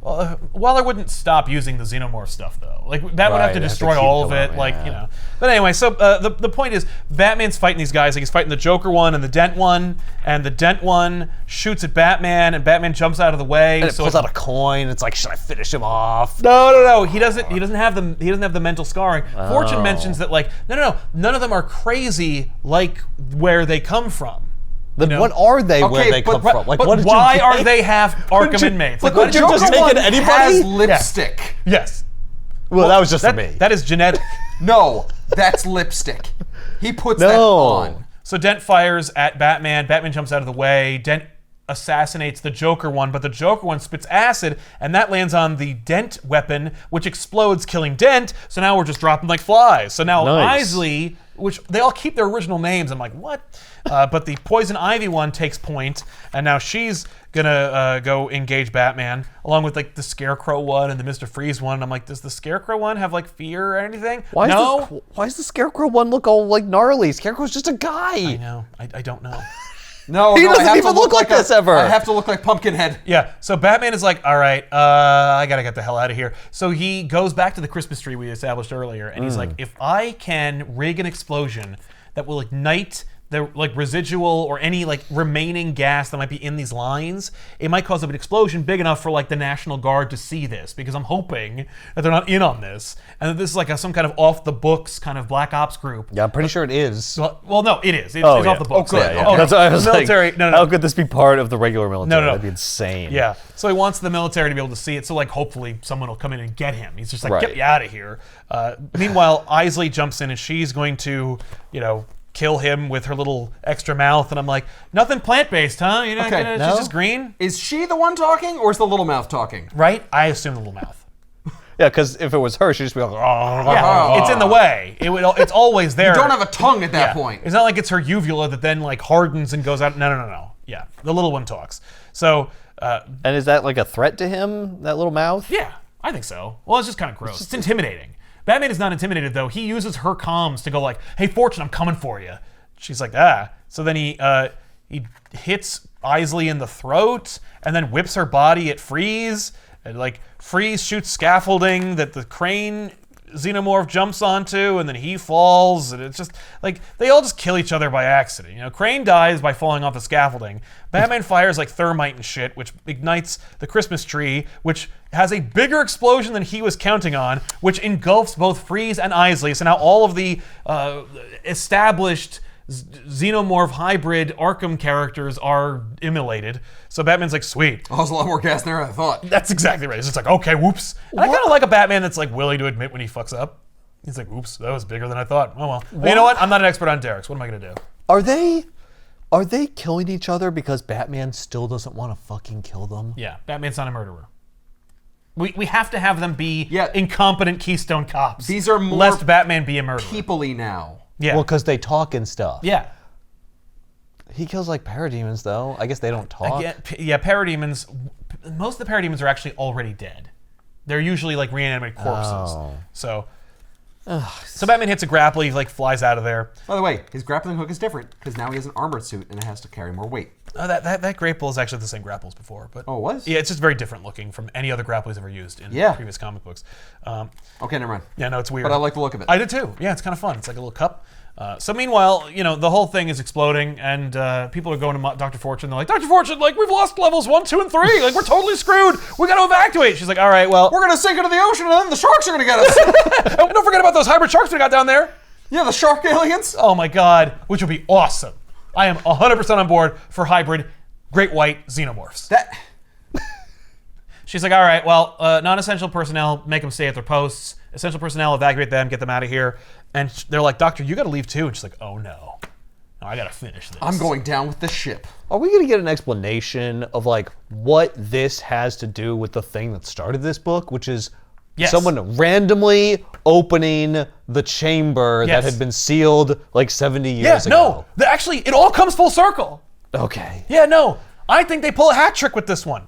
[SPEAKER 2] well, Waller wouldn't stop using the xenomorph stuff though. That would have to destroy all of it. But anyway, so the point is, Batman's fighting these guys. He's fighting the Joker one and the Dent one, and the Dent one shoots at Batman, and Batman jumps out of the way.
[SPEAKER 1] And it pulls out a coin. It's like, should I finish him off?
[SPEAKER 2] No. He doesn't have the mental scarring. Fortune mentions that no. None of them are crazy like where they come from.
[SPEAKER 1] Then what are they where they come from?
[SPEAKER 2] But why are they half Arkham inmates?
[SPEAKER 1] Why did you just take anybody?
[SPEAKER 3] Has lipstick.
[SPEAKER 2] Yes.
[SPEAKER 1] Well, that was just for me.
[SPEAKER 2] That is genetic.
[SPEAKER 3] No, that's lipstick. He puts that on.
[SPEAKER 2] So Dent fires at Batman. Batman jumps out of the way. Dent assassinates the Joker one, but the Joker one spits acid, and that lands on the Dent weapon, which explodes, killing Dent. So now we're just dropping like flies. So now Isley, which they all keep their original names. I'm like, what? But the Poison Ivy one takes point, and now she's gonna go engage Batman, along with the Scarecrow one and the Mr. Freeze one. And I'm like, does the Scarecrow one have fear or anything?
[SPEAKER 1] Why does the Scarecrow one look all gnarly? Scarecrow's just a guy.
[SPEAKER 2] I know. I don't know.
[SPEAKER 3] No,
[SPEAKER 1] he doesn't even look like this ever.
[SPEAKER 3] I have to look like Pumpkinhead.
[SPEAKER 2] Yeah, so Batman is like, all right, I gotta get the hell out of here. So he goes back to the Christmas tree we established earlier, and he's like, if I can rig an explosion that will ignite the like residual or any like remaining gas that might be in these lines, it might cause an explosion big enough for like the National Guard to see this, because I'm hoping that they're not in on this and that this is like some kind of off the books kind of black ops group.
[SPEAKER 1] Yeah, I'm pretty sure it is.
[SPEAKER 2] Well, no, it is. It's off the books.
[SPEAKER 1] Oh, good.
[SPEAKER 2] Yeah.
[SPEAKER 1] That's why I was
[SPEAKER 2] military.
[SPEAKER 1] like,
[SPEAKER 2] No.
[SPEAKER 1] how could this be part of the regular military?
[SPEAKER 2] No.
[SPEAKER 1] That'd be insane.
[SPEAKER 2] Yeah. So he wants the military to be able to see it. So like, hopefully someone will come in and get him. He's just like, get me out of here. Meanwhile, Isley jumps in and she's going to, kill him with her little extra mouth. And I'm like, nothing plant-based, huh? You're not gonna, she's just green?
[SPEAKER 3] Is she the one talking, or is the little mouth talking?
[SPEAKER 2] Right? I assume the little mouth.
[SPEAKER 1] Yeah, because if it was her, she'd just be like,
[SPEAKER 2] yeah, it's in the way. It's always there.
[SPEAKER 3] You don't have a tongue at that point.
[SPEAKER 2] It's not like it's her uvula that then like hardens and goes out. No. Yeah, the little one talks. So.
[SPEAKER 1] And is that like a threat to him, that little mouth?
[SPEAKER 2] Yeah, I think so. Well, it's just kind of gross. It's intimidating. Batman is not intimidated, though. He uses her comms to go like, hey, Fortune, I'm coming for you. She's like, ah. So then he hits Isley in the throat and then whips her body at Freeze. And like Freeze shoots scaffolding that the Crane Xenomorph jumps onto, and then he falls, and it's just like they all just kill each other by accident. Crane dies by falling off the scaffolding. Batman fires like thermite and shit, which ignites the Christmas tree, which has a bigger explosion than he was counting on, which engulfs both Freeze and Isley. So now all of the established Xenomorph hybrid Arkham characters are immolated. So Batman's like, sweet.
[SPEAKER 3] Oh, there's a lot more gas there than I thought.
[SPEAKER 2] That's exactly right. It's just like, okay, whoops. And I kind of like a Batman that's like willing to admit when he fucks up. He's like, oops, that was bigger than I thought. Oh well. But you know what? I'm not an expert on derricks. What am I gonna do?
[SPEAKER 1] Are they killing each other because Batman still doesn't want to fucking kill them?
[SPEAKER 2] Yeah, Batman's not a murderer. We have to have them be
[SPEAKER 3] Yeah.
[SPEAKER 2] incompetent Keystone cops.
[SPEAKER 3] These are more
[SPEAKER 2] lest Batman be a murderer.
[SPEAKER 3] People-y now.
[SPEAKER 2] Yeah.
[SPEAKER 1] Well, because they talk and stuff.
[SPEAKER 2] Yeah.
[SPEAKER 1] He kills like parademons, though. I guess they don't talk.
[SPEAKER 2] Yeah, parademons. Most of the parademons are actually already dead. They're usually like reanimated corpses.
[SPEAKER 1] Oh.
[SPEAKER 2] So Batman hits a grapple. He like flies out of there.
[SPEAKER 3] By the way, his grappling hook is different because now he has an armored suit and it has to carry more weight.
[SPEAKER 2] Oh, that grapple is actually the same grapple as before, but
[SPEAKER 3] Oh, it was?
[SPEAKER 2] yeah, it's just very different looking from any other grapple he's ever used in previous comic books.
[SPEAKER 3] Okay, never mind.
[SPEAKER 2] Yeah, no, it's weird.
[SPEAKER 3] But I like the look of it.
[SPEAKER 2] I did too. Yeah, it's kind of fun. It's like a little cup. So meanwhile, the whole thing is exploding, and people are going to Dr. Fortune. They're like, Dr. Fortune, like, we've lost levels 1, 2, and 3. Like, we're totally screwed. We got to evacuate. She's like, all right, well.
[SPEAKER 3] We're going to sink into the ocean and then the sharks are going to get us.
[SPEAKER 2] And don't forget about those hybrid sharks we got down there.
[SPEAKER 3] Yeah, the shark aliens.
[SPEAKER 2] Oh my God, which would be awesome. I am 100% on board for hybrid great white xenomorphs. She's like, all right, well, non-essential personnel, make them stay at their posts. Essential personnel, evacuate them, get them out of here. And they're like, Doctor, you got to leave too. And she's like, oh no. No, I got to finish this.
[SPEAKER 3] I'm going down with the ship.
[SPEAKER 1] Are we going to get an explanation of like what this has to do with the thing that started this book, which is someone randomly opening the chamber that had been sealed like 70 years ago?
[SPEAKER 2] No, actually, it all comes full circle.
[SPEAKER 1] Okay.
[SPEAKER 2] Yeah, no, I think they pull a hat trick with this one.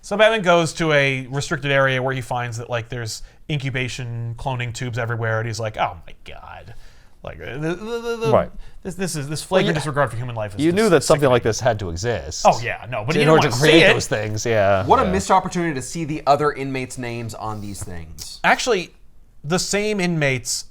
[SPEAKER 2] So Batman goes to a restricted area where he finds that like there's incubation cloning tubes everywhere, and he's like, oh my God. Like
[SPEAKER 1] right.
[SPEAKER 2] This flagrant disregard for human life is
[SPEAKER 1] you knew that something
[SPEAKER 2] sickening.
[SPEAKER 1] like this had to exist.
[SPEAKER 2] Oh yeah, no, but
[SPEAKER 1] in order to create those things,
[SPEAKER 3] What a missed opportunity to see the other inmates' names on these things.
[SPEAKER 2] Actually, the same inmates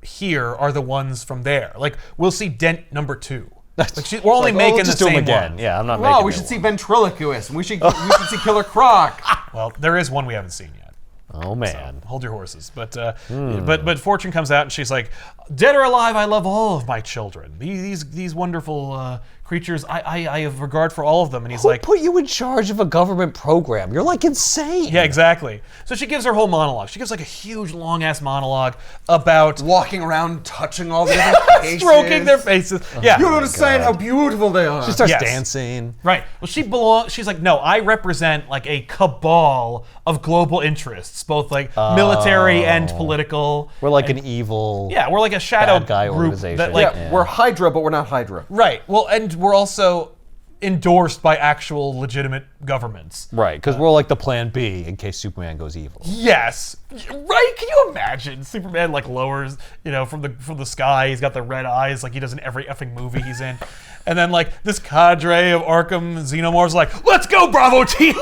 [SPEAKER 2] here are the ones from there. Like we'll see Dent number 2. Like we're only making
[SPEAKER 1] just
[SPEAKER 2] the
[SPEAKER 1] do them
[SPEAKER 2] same
[SPEAKER 1] again.
[SPEAKER 2] one.
[SPEAKER 1] Yeah, I'm not
[SPEAKER 3] Well,
[SPEAKER 1] making
[SPEAKER 3] we should see Ventriloquist. We should see Killer Croc.
[SPEAKER 2] Well, there is one we haven't seen yet.
[SPEAKER 1] Oh man.
[SPEAKER 2] So, hold your horses. But Fortune comes out and she's like, dead or alive, I love all of my children. These wonderful creatures, I have regard for all of them. And he's like,
[SPEAKER 1] who put you in charge of a government program? You're like insane.
[SPEAKER 2] Yeah, exactly. So she gives her whole monologue. She gives like a huge long ass monologue about
[SPEAKER 3] walking around, touching all the different faces,
[SPEAKER 2] stroking their faces. Yeah,
[SPEAKER 3] you don't understand how beautiful they are.
[SPEAKER 1] She starts dancing.
[SPEAKER 2] Right. Well, she's like, no, I represent like a cabal of global interests, both like military and political.
[SPEAKER 1] We're like an evil.
[SPEAKER 2] Yeah, we're like a shadow
[SPEAKER 1] bad guy
[SPEAKER 2] group
[SPEAKER 1] organization.
[SPEAKER 2] that like
[SPEAKER 3] we're Hydra, but we're not Hydra.
[SPEAKER 2] Right. Well, and we're also endorsed by actual legitimate governments.
[SPEAKER 1] Right, because we're like the plan B in case Superman goes evil.
[SPEAKER 2] Yes. Right? Can you imagine? Superman like lowers, from the sky. He's got the red eyes like he does in every effing movie he's in. And then like this cadre of Arkham Xenomorphs like, let's go, Bravo team!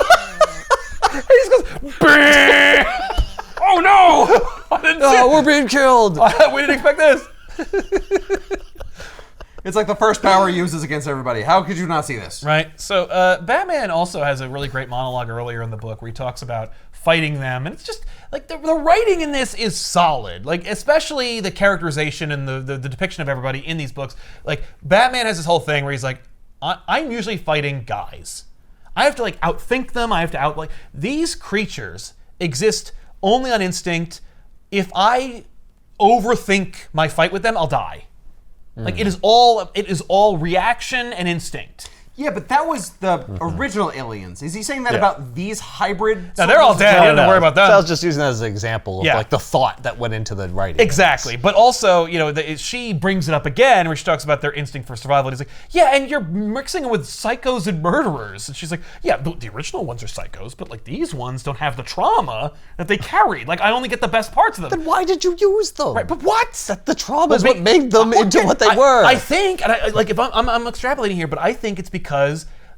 [SPEAKER 2] And he just goes, oh no! I didn't see it.
[SPEAKER 1] We're being killed.
[SPEAKER 2] We didn't expect this.
[SPEAKER 3] It's like the first power he uses against everybody. How could you not see this?
[SPEAKER 2] Right. So Batman also has a really great monologue earlier in the book where he talks about fighting them, and it's just like the writing in this is solid. Like especially the characterization and the depiction of everybody in these books. Like Batman has this whole thing where he's like, I'm usually fighting guys. I have to like outthink them. I have to these creatures exist only on instinct. If I overthink my fight with them, I'll die. Like it is all reaction and instinct.
[SPEAKER 3] Yeah, but that was the original aliens. Is he saying that about these hybrid?
[SPEAKER 2] No, they're all dead. You don't have to worry about that.
[SPEAKER 1] So I was just using that as an example of like the thought that went into the writing.
[SPEAKER 2] Exactly. But also, she brings it up again where she talks about their instinct for survival. And he's like, yeah, and you're mixing it with psychos and murderers. And she's like, yeah, the original ones are psychos, but like these ones don't have the trauma that they carried. Like I only get the best parts of them.
[SPEAKER 1] Then why did you use them?
[SPEAKER 2] Right, but what?
[SPEAKER 1] The trauma is what made them into what they were.
[SPEAKER 2] I think, and if I'm extrapolating here, but I think it's because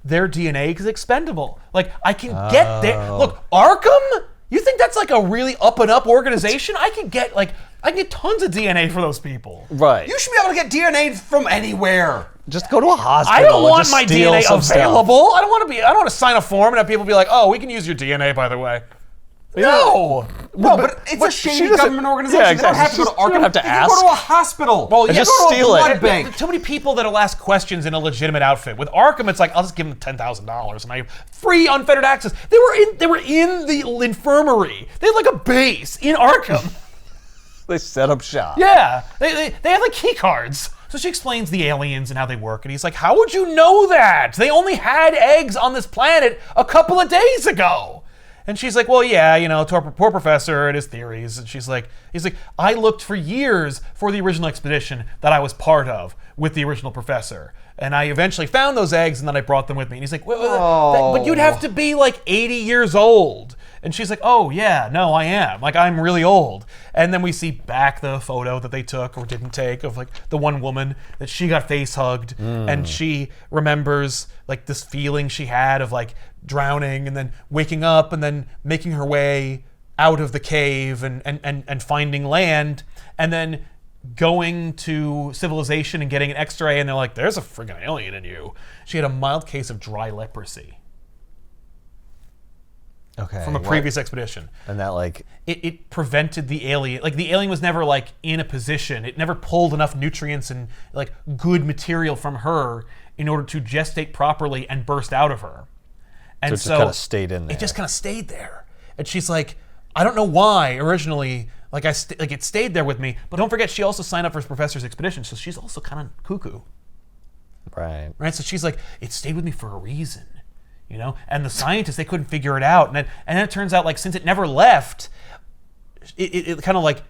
[SPEAKER 2] their DNA is expendable. Like I can get there. Look, Arkham. You think that's like a really up and up organization? I can get tons of DNA for those people.
[SPEAKER 1] Right.
[SPEAKER 3] You should be able to get DNA from anywhere.
[SPEAKER 1] Just go to a hospital.
[SPEAKER 2] I don't want my DNA available.
[SPEAKER 1] Stuff.
[SPEAKER 2] I don't want to sign a form and have people be like, "Oh, we can use your DNA, by the way." No,
[SPEAKER 3] but it's a shady government organization.
[SPEAKER 1] Yeah, exactly.
[SPEAKER 3] You don't have to go to Arkham.
[SPEAKER 1] You don't have to ask.
[SPEAKER 3] You go to a hospital.
[SPEAKER 2] Well,
[SPEAKER 3] you
[SPEAKER 1] just
[SPEAKER 3] go to
[SPEAKER 1] steal
[SPEAKER 3] a blood
[SPEAKER 1] it.
[SPEAKER 3] bank.
[SPEAKER 2] Too many people that'll ask questions in a legitimate outfit. With Arkham, it's like I'll just give them $10,000 and I have free unfettered access. They were in the infirmary. They had like a base in Arkham.
[SPEAKER 1] They set up shop.
[SPEAKER 2] Yeah, they have like key cards. So she explains the aliens and how they work, and he's like, "How would you know that? They only had eggs on this planet a couple of days ago." And she's like, well, yeah, poor professor and his theories. And he's like, I looked for years for the original expedition that I was part of with the original professor. And I eventually found those eggs and then I brought them with me. And he's like, but you'd have to be like 80 years old. And she's like, oh yeah, no, I am. Like I'm really old. And then we see back the photo that they took or didn't take of like the one woman that she got face hugged. And she remembers like this feeling she had of like drowning and then waking up and then making her way out of the cave and finding land and then going to civilization and getting an x-ray and they're like, there's a friggin' alien in you. She had a mild case of dry leprosy.
[SPEAKER 1] Okay.
[SPEAKER 2] From a previous expedition.
[SPEAKER 1] And that like...
[SPEAKER 2] It prevented the alien. Like the alien was never like in a position. It never pulled enough nutrients and like good material from her in order to gestate properly and burst out of her. And
[SPEAKER 1] so it just kind of stayed in there.
[SPEAKER 2] It just kind of stayed there. And she's like, I don't know why originally, it stayed there with me. But don't forget, she also signed up for his professor's expedition, so she's also kind of cuckoo.
[SPEAKER 1] Right.
[SPEAKER 2] So she's like, it stayed with me for a reason, And the scientists, they couldn't figure it out. And then it turns out, like, since it never left, it kind of like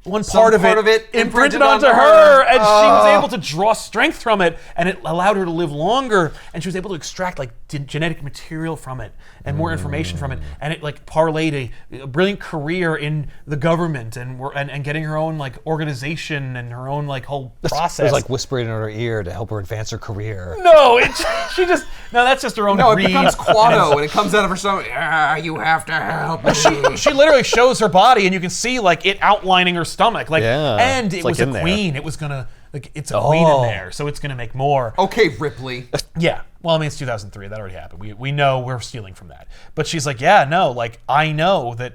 [SPEAKER 2] one part of it imprinted onto her, and she was able to draw strength from it, and it allowed her to live longer, and she was able to extract like genetic material from it and more information from it, and it like parlayed a brilliant career in the government and getting her own like organization and her own like whole process.
[SPEAKER 1] It was like whispering in her ear to help her advance her career.
[SPEAKER 2] No, that's just her own.
[SPEAKER 3] No,
[SPEAKER 2] greed.
[SPEAKER 3] It becomes Quado and it comes out of her stomach. You have to help me.
[SPEAKER 2] She literally shows her body, and you can see like it outlining her stomach. Like,
[SPEAKER 1] yeah,
[SPEAKER 2] and it was a queen. There. It was gonna like it's a queen in there, so it's gonna make more.
[SPEAKER 3] Okay, Ripley.
[SPEAKER 2] Yeah. Well, I mean, it's 2003. That already happened. We know we're stealing from that. But she's like, yeah, no, like I know that.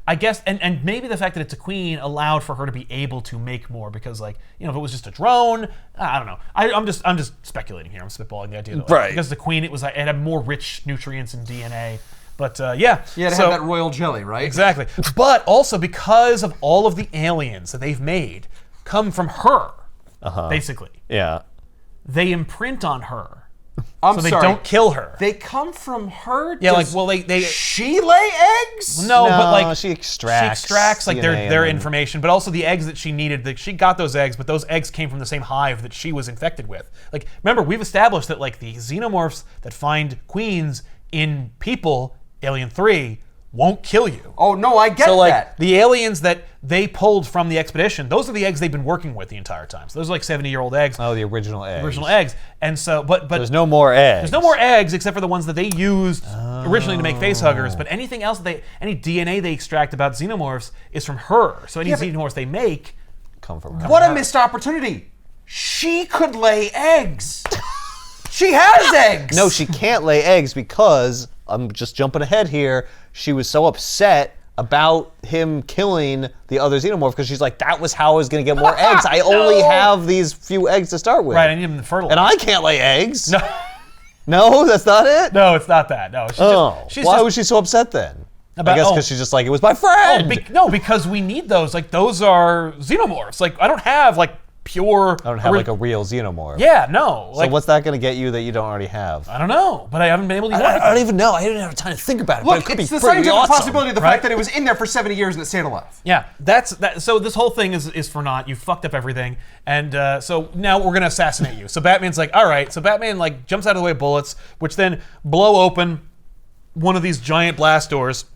[SPEAKER 2] I guess, and maybe the fact that it's a queen allowed for her to be able to make more because, like, if it was just a drone, I don't know. I'm just speculating here. I'm spitballing the idea that, like, because the queen, it had more rich nutrients and DNA. But yeah,
[SPEAKER 3] to have that royal jelly, right?
[SPEAKER 2] Exactly. But also because of all of the aliens that they've made come from her, basically.
[SPEAKER 1] Yeah.
[SPEAKER 2] They imprint on her.
[SPEAKER 3] So
[SPEAKER 2] they don't kill her.
[SPEAKER 3] They come from her?
[SPEAKER 2] Yeah, they
[SPEAKER 3] she lay eggs?
[SPEAKER 2] No, but like
[SPEAKER 1] she extracts
[SPEAKER 2] like their information, but also the eggs that she needed. She got those eggs, but those eggs came from the same hive that she was infected with. Like, remember, we've established that like the xenomorphs that find queens in people, Alien 3, won't kill you.
[SPEAKER 3] Oh, no, I get
[SPEAKER 2] so, like,
[SPEAKER 3] that.
[SPEAKER 2] The aliens that they pulled from the expedition, those are the eggs they've been working with the entire time. So those are like 70-year-old eggs.
[SPEAKER 1] Oh, the original eggs.
[SPEAKER 2] Original eggs. And so, but
[SPEAKER 1] there's no more eggs.
[SPEAKER 2] There's no more eggs except for the ones that they used originally to make facehuggers. But anything else any DNA they extract about xenomorphs is from her. So any xenomorphs they make
[SPEAKER 1] come from her.
[SPEAKER 3] What a missed opportunity. she could lay eggs. She has eggs.
[SPEAKER 1] No, she can't lay eggs because, I'm just jumping ahead here, she was so upset about him killing the other xenomorph because she's like, that was how I was going to get more eggs. I only have these few eggs to start with.
[SPEAKER 2] Right, I need them to fertilize.
[SPEAKER 1] And I can't lay eggs.
[SPEAKER 2] No.
[SPEAKER 1] No, that's not it?
[SPEAKER 2] No, it's not that. No.
[SPEAKER 1] Why was she so upset then? I guess because she's just like, it was my friend.
[SPEAKER 2] No, because we need those. Like, those are xenomorphs. Like, I don't have, like, pure...
[SPEAKER 1] I don't have, like, a real xenomorph.
[SPEAKER 2] Yeah, no.
[SPEAKER 1] So what's that going to get you that you don't already have?
[SPEAKER 2] I don't know, but I haven't been able to...
[SPEAKER 1] I don't even know. I didn't have time to think about it.
[SPEAKER 3] Look,
[SPEAKER 1] but it could
[SPEAKER 3] it's
[SPEAKER 1] be
[SPEAKER 3] the
[SPEAKER 1] pretty
[SPEAKER 3] scientific
[SPEAKER 1] awesome.
[SPEAKER 3] possibility of the fact that it was in there for 70 years and it stayed alive.
[SPEAKER 2] Yeah, so this whole thing is for naught. You fucked up everything, and so now we're gonna assassinate you. So Batman's like, all right. So Batman like jumps out of the way of bullets, which then blow open one of these giant blast doors,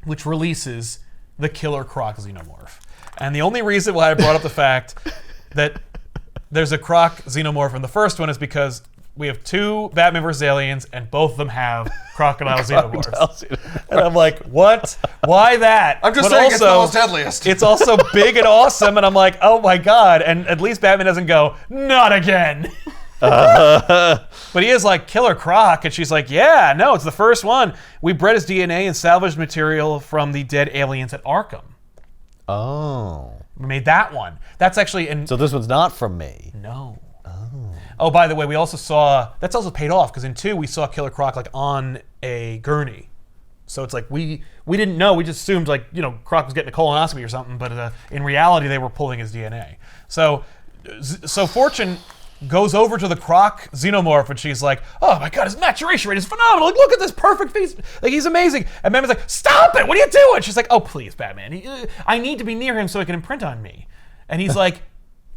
[SPEAKER 2] which releases the Killer Croc xenomorph. And the only reason why I brought up the fact that there's a Croc xenomorph in the first one is because we have 2 Batman vs. Aliens, and both of them have crocodile xenomorphs. And I'm like, what? Why that?
[SPEAKER 3] I'm just saying it's the most deadliest.
[SPEAKER 2] It's also big and awesome, and I'm like, oh my god. And at least Batman doesn't go, not again. But he is like, Killer Croc, and she's like, yeah, no, it's the first one. We bred his DNA and salvaged material from the dead aliens at Arkham.
[SPEAKER 1] Oh.
[SPEAKER 2] We made that one. That's actually...
[SPEAKER 1] So this one's not from me.
[SPEAKER 2] No. Oh, by the way, we also saw... That's also paid off, because in 2, we saw Killer Croc, like, on a gurney. So it's like, we didn't know. We just assumed, like, you know, Croc was getting a colonoscopy or something, but in reality, they were pulling his DNA. So Fortune goes over to the Croc xenomorph, and she's like, oh my god, his maturation rate is phenomenal. Like, look at this perfect face. Like, he's amazing. And Batman's like, stop it. What are you doing? She's like, oh, please, Batman. I need to be near him so he can imprint on me. And he's like,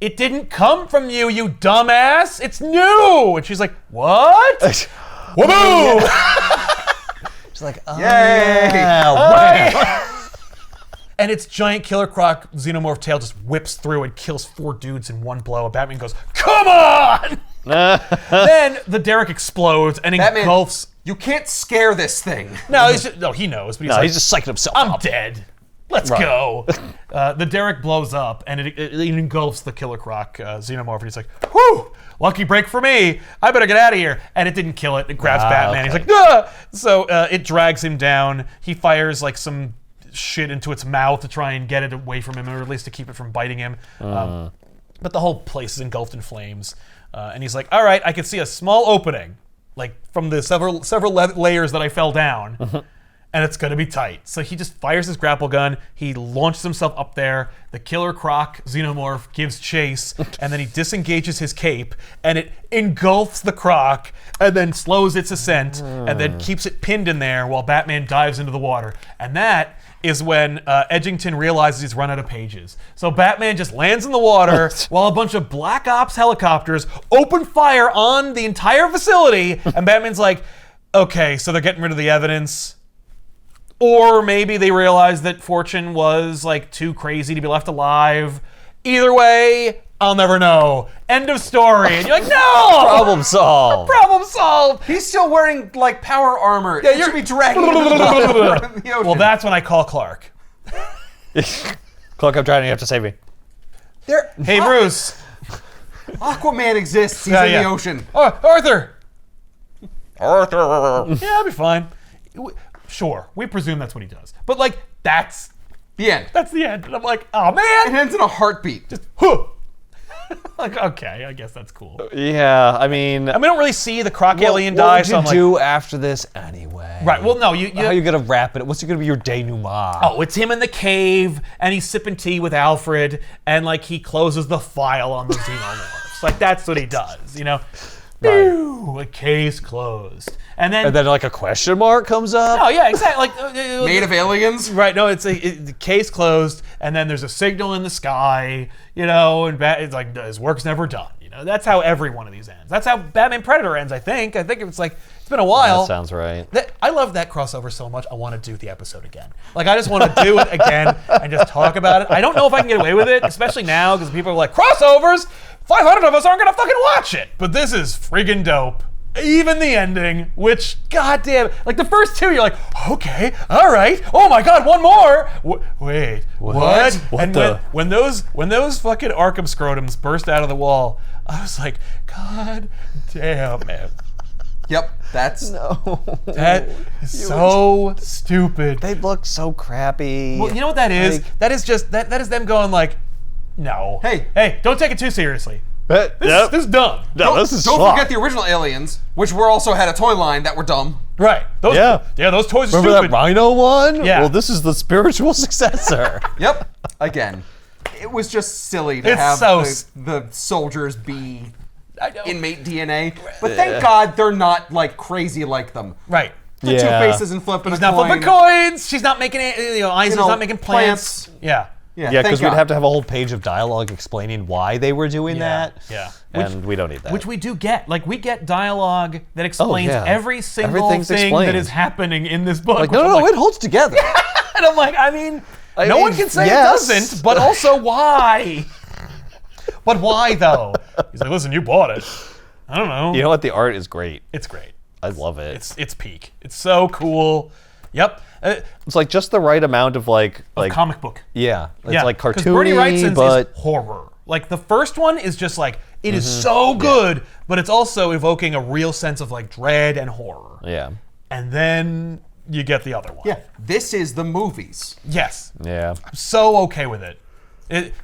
[SPEAKER 2] it didn't come from you, you dumbass. It's new. And she's like, what? Whoa!
[SPEAKER 1] She's like, oh,
[SPEAKER 3] Yay!
[SPEAKER 1] yeah. Wow.
[SPEAKER 2] And its giant Killer Croc xenomorph tail just whips through and kills 4 dudes in one blow. And Batman goes, come on! Then the derrick explodes and engulfs...
[SPEAKER 3] You can't scare this thing.
[SPEAKER 2] No, he knows. But
[SPEAKER 1] He's just psyching himself
[SPEAKER 2] I'm
[SPEAKER 1] up.
[SPEAKER 2] dead. Let's go. The derrick blows up and it engulfs the Killer Croc xenomorph. And he's like, whew, lucky break for me. I better get out of here. And it didn't kill it. It grabs Batman.
[SPEAKER 1] Okay.
[SPEAKER 2] He's like, ah! So it drags him down. He fires like some shit into its mouth to try and get it away from him, or at least to keep it from biting him. But the whole place is engulfed in flames. And he's like, all right, I can see a small opening, like from the several layers that I fell down. And it's gonna be tight. So he just fires his grapple gun, he launches himself up there, the Killer Croc xenomorph gives chase, and then he disengages his cape, and it engulfs the Croc, and then slows its ascent, and then keeps it pinned in there while Batman dives into the water. And that is when Edgington realizes he's run out of pages. So Batman just lands in the water while a bunch of Black Ops helicopters open fire on the entire facility, and Batman's like, okay, so they're getting rid of the evidence. Or maybe they realized that Fortune was like too crazy to be left alive. Either way, I'll never know. End of story. And you're like, no!
[SPEAKER 1] Problem solved.
[SPEAKER 2] Problem solved.
[SPEAKER 3] He's still wearing like power armor.
[SPEAKER 2] Yeah,
[SPEAKER 3] You should be dragging him into the ocean.
[SPEAKER 2] Well, that's when I call Clark.
[SPEAKER 1] Clark, I'm drowning. You have to save me.
[SPEAKER 2] Hey, Bruce.
[SPEAKER 3] Aquaman exists. He's in the ocean.
[SPEAKER 2] Oh, Arthur.
[SPEAKER 1] Arthur.
[SPEAKER 2] Yeah, I'll be fine. Sure, we presume that's what he does. But like, that's
[SPEAKER 3] The end.
[SPEAKER 2] that's the end. And I'm like, oh
[SPEAKER 3] It
[SPEAKER 2] man.
[SPEAKER 3] ends in a heartbeat.
[SPEAKER 2] Just, huh. Like, okay, I guess that's cool.
[SPEAKER 1] Yeah, I mean...
[SPEAKER 2] And we don't really see the Croc alien die, so I'm
[SPEAKER 1] What would you
[SPEAKER 2] like...
[SPEAKER 1] do after this anyway?
[SPEAKER 2] Right, well, no,
[SPEAKER 1] How are you gonna wrap it? What's gonna be your denouement?
[SPEAKER 2] Oh, it's him in the cave, and he's sipping tea with Alfred, and like he closes the file on the xenomorphs. Like that's what he does, you know? Right. A case closed. And then
[SPEAKER 1] like a question mark comes up?
[SPEAKER 2] oh yeah, exactly. Like
[SPEAKER 3] Made of aliens?
[SPEAKER 2] right? No, it's the case closed, and then there's a signal in the sky, you know, and it's like his work's never done. You know, that's how every one of these ends. That's how Batman Predator ends. I think it's like it's been a while.
[SPEAKER 1] That sounds right.
[SPEAKER 2] I love that crossover so much. I want to do the episode again. Like I just want to do it again and just talk about it. I don't know if I can get away with it, especially now because people are like crossovers. 500 of us aren't gonna fucking watch it, but this is friggin' dope. Even the ending, which, goddamn, like the first two, you're like, okay, all right, oh my god, one more. Wait, what? And when those fucking Arkham scrotums burst out of the wall, I was like, god damn, man.
[SPEAKER 3] Yep, that
[SPEAKER 2] is so stupid.
[SPEAKER 1] They look so crappy.
[SPEAKER 2] Well, you know what that is? That is just that is them going like, no. Hey, don't take it too seriously. This is dumb.
[SPEAKER 1] No, this is
[SPEAKER 3] Don't forget the original Aliens, which also had a toy line that were dumb.
[SPEAKER 2] Right. Those toys are
[SPEAKER 1] Remember
[SPEAKER 2] stupid.
[SPEAKER 1] that Rhino one?
[SPEAKER 2] Yeah.
[SPEAKER 1] Well, this is the spiritual successor.
[SPEAKER 3] Yep. Again, it was just silly to have the soldiers be inmate DNA. But thank God they're not like crazy like them.
[SPEAKER 2] Right.
[SPEAKER 3] The Two Faces and flipping
[SPEAKER 2] He's not flipping coins. She's not making Einstein's not making plants. Yeah.
[SPEAKER 1] Yeah, because we'd have to have a whole page of dialogue explaining why they were doing that.
[SPEAKER 2] Yeah.
[SPEAKER 1] And we don't need that.
[SPEAKER 2] Which we do get. Like, we get dialogue that explains every single thing that is happening in this book.
[SPEAKER 1] Like, no, it holds together.
[SPEAKER 2] And I'm like, no one can say it doesn't, but also why? But why, though? He's like, listen, you bought it. I don't know.
[SPEAKER 1] You know what? The art is great.
[SPEAKER 2] It's great.
[SPEAKER 1] I love it.
[SPEAKER 2] It's peak. It's so cool. Yep.
[SPEAKER 1] It's like just the right amount of like
[SPEAKER 2] comic book.
[SPEAKER 1] Yeah. It's like cartoony,
[SPEAKER 2] Bernie Wrightson's
[SPEAKER 1] but
[SPEAKER 2] is horror. Like the first one is just like it is so good, but it's also evoking a real sense of like dread and horror.
[SPEAKER 1] Yeah.
[SPEAKER 2] And then you get the other one.
[SPEAKER 3] Yeah. This is the movies.
[SPEAKER 2] Yes.
[SPEAKER 1] Yeah.
[SPEAKER 2] I'm so okay with it.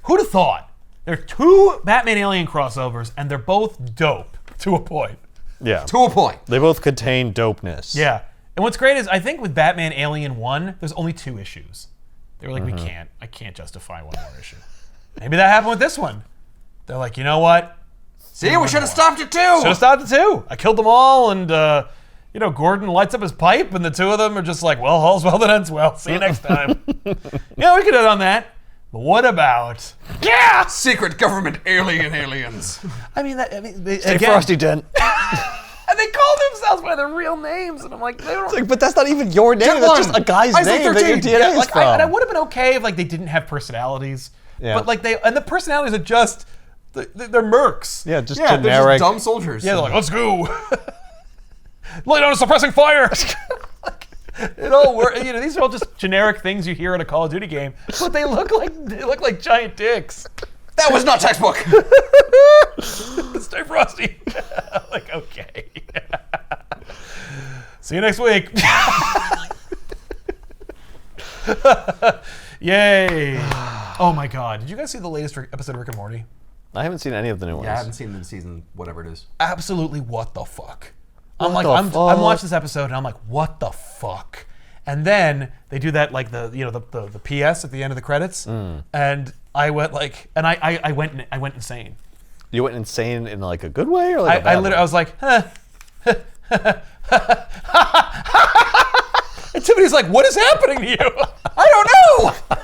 [SPEAKER 2] Who'd have thought? There are two Batman Alien crossovers, and they're both dope to a point.
[SPEAKER 1] Yeah.
[SPEAKER 3] To a point.
[SPEAKER 1] They both contain dopeness.
[SPEAKER 2] Yeah. And what's great is I think with Batman Alien 1, there's only 2 issues. They were like, I can't justify one more issue. Maybe that happened with this one. They're like, you know what?
[SPEAKER 3] See, we should have stopped it too.
[SPEAKER 2] Should have stopped it too. I killed them all, and Gordon lights up his pipe, and the two of them are just like, well, all's well that ends well. See you next time. Yeah, we could have done that. But what about
[SPEAKER 3] secret government aliens?
[SPEAKER 1] Stay frosty, Dent.
[SPEAKER 2] And they call themselves by their real names, and I'm like, they don't.
[SPEAKER 1] But that's not even your name. That's just a guy's name that your DNA is from.
[SPEAKER 2] And I would have been okay if they didn't have personalities. Yeah. But the personalities are just they're mercs.
[SPEAKER 1] Yeah, just
[SPEAKER 3] generic. They're just dumb soldiers.
[SPEAKER 2] Yeah, they're like, let's go. Lay down a suppressing fire. It all works. These are all just generic things you hear in a Call of Duty game, but they look like giant dicks.
[SPEAKER 3] That was not textbook.
[SPEAKER 2] Stay frosty. Like, okay. See you next week. Yay. Oh my God. Did you guys see the latest episode of Rick and Morty?
[SPEAKER 1] I haven't seen any of the new ones.
[SPEAKER 3] Yeah, I haven't seen the season, whatever it is.
[SPEAKER 2] Absolutely, what the fuck? I'm watching this episode and I'm like, what the fuck? And then they do that the PS at the end of the credits, and I went I went insane.
[SPEAKER 1] You went insane in like a good way, or like
[SPEAKER 2] I was like, huh. And Tiffany's like, what is happening to you? I don't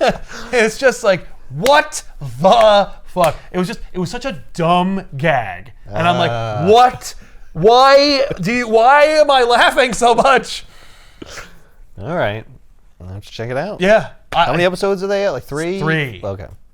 [SPEAKER 2] know. It's just like, what the fuck? It was such a dumb gag, and I'm like, what? Why am I laughing so much?
[SPEAKER 1] All right, I'll have to check it out.
[SPEAKER 2] Yeah.
[SPEAKER 1] How many episodes are they at? Like 3?
[SPEAKER 2] 3.
[SPEAKER 1] Okay.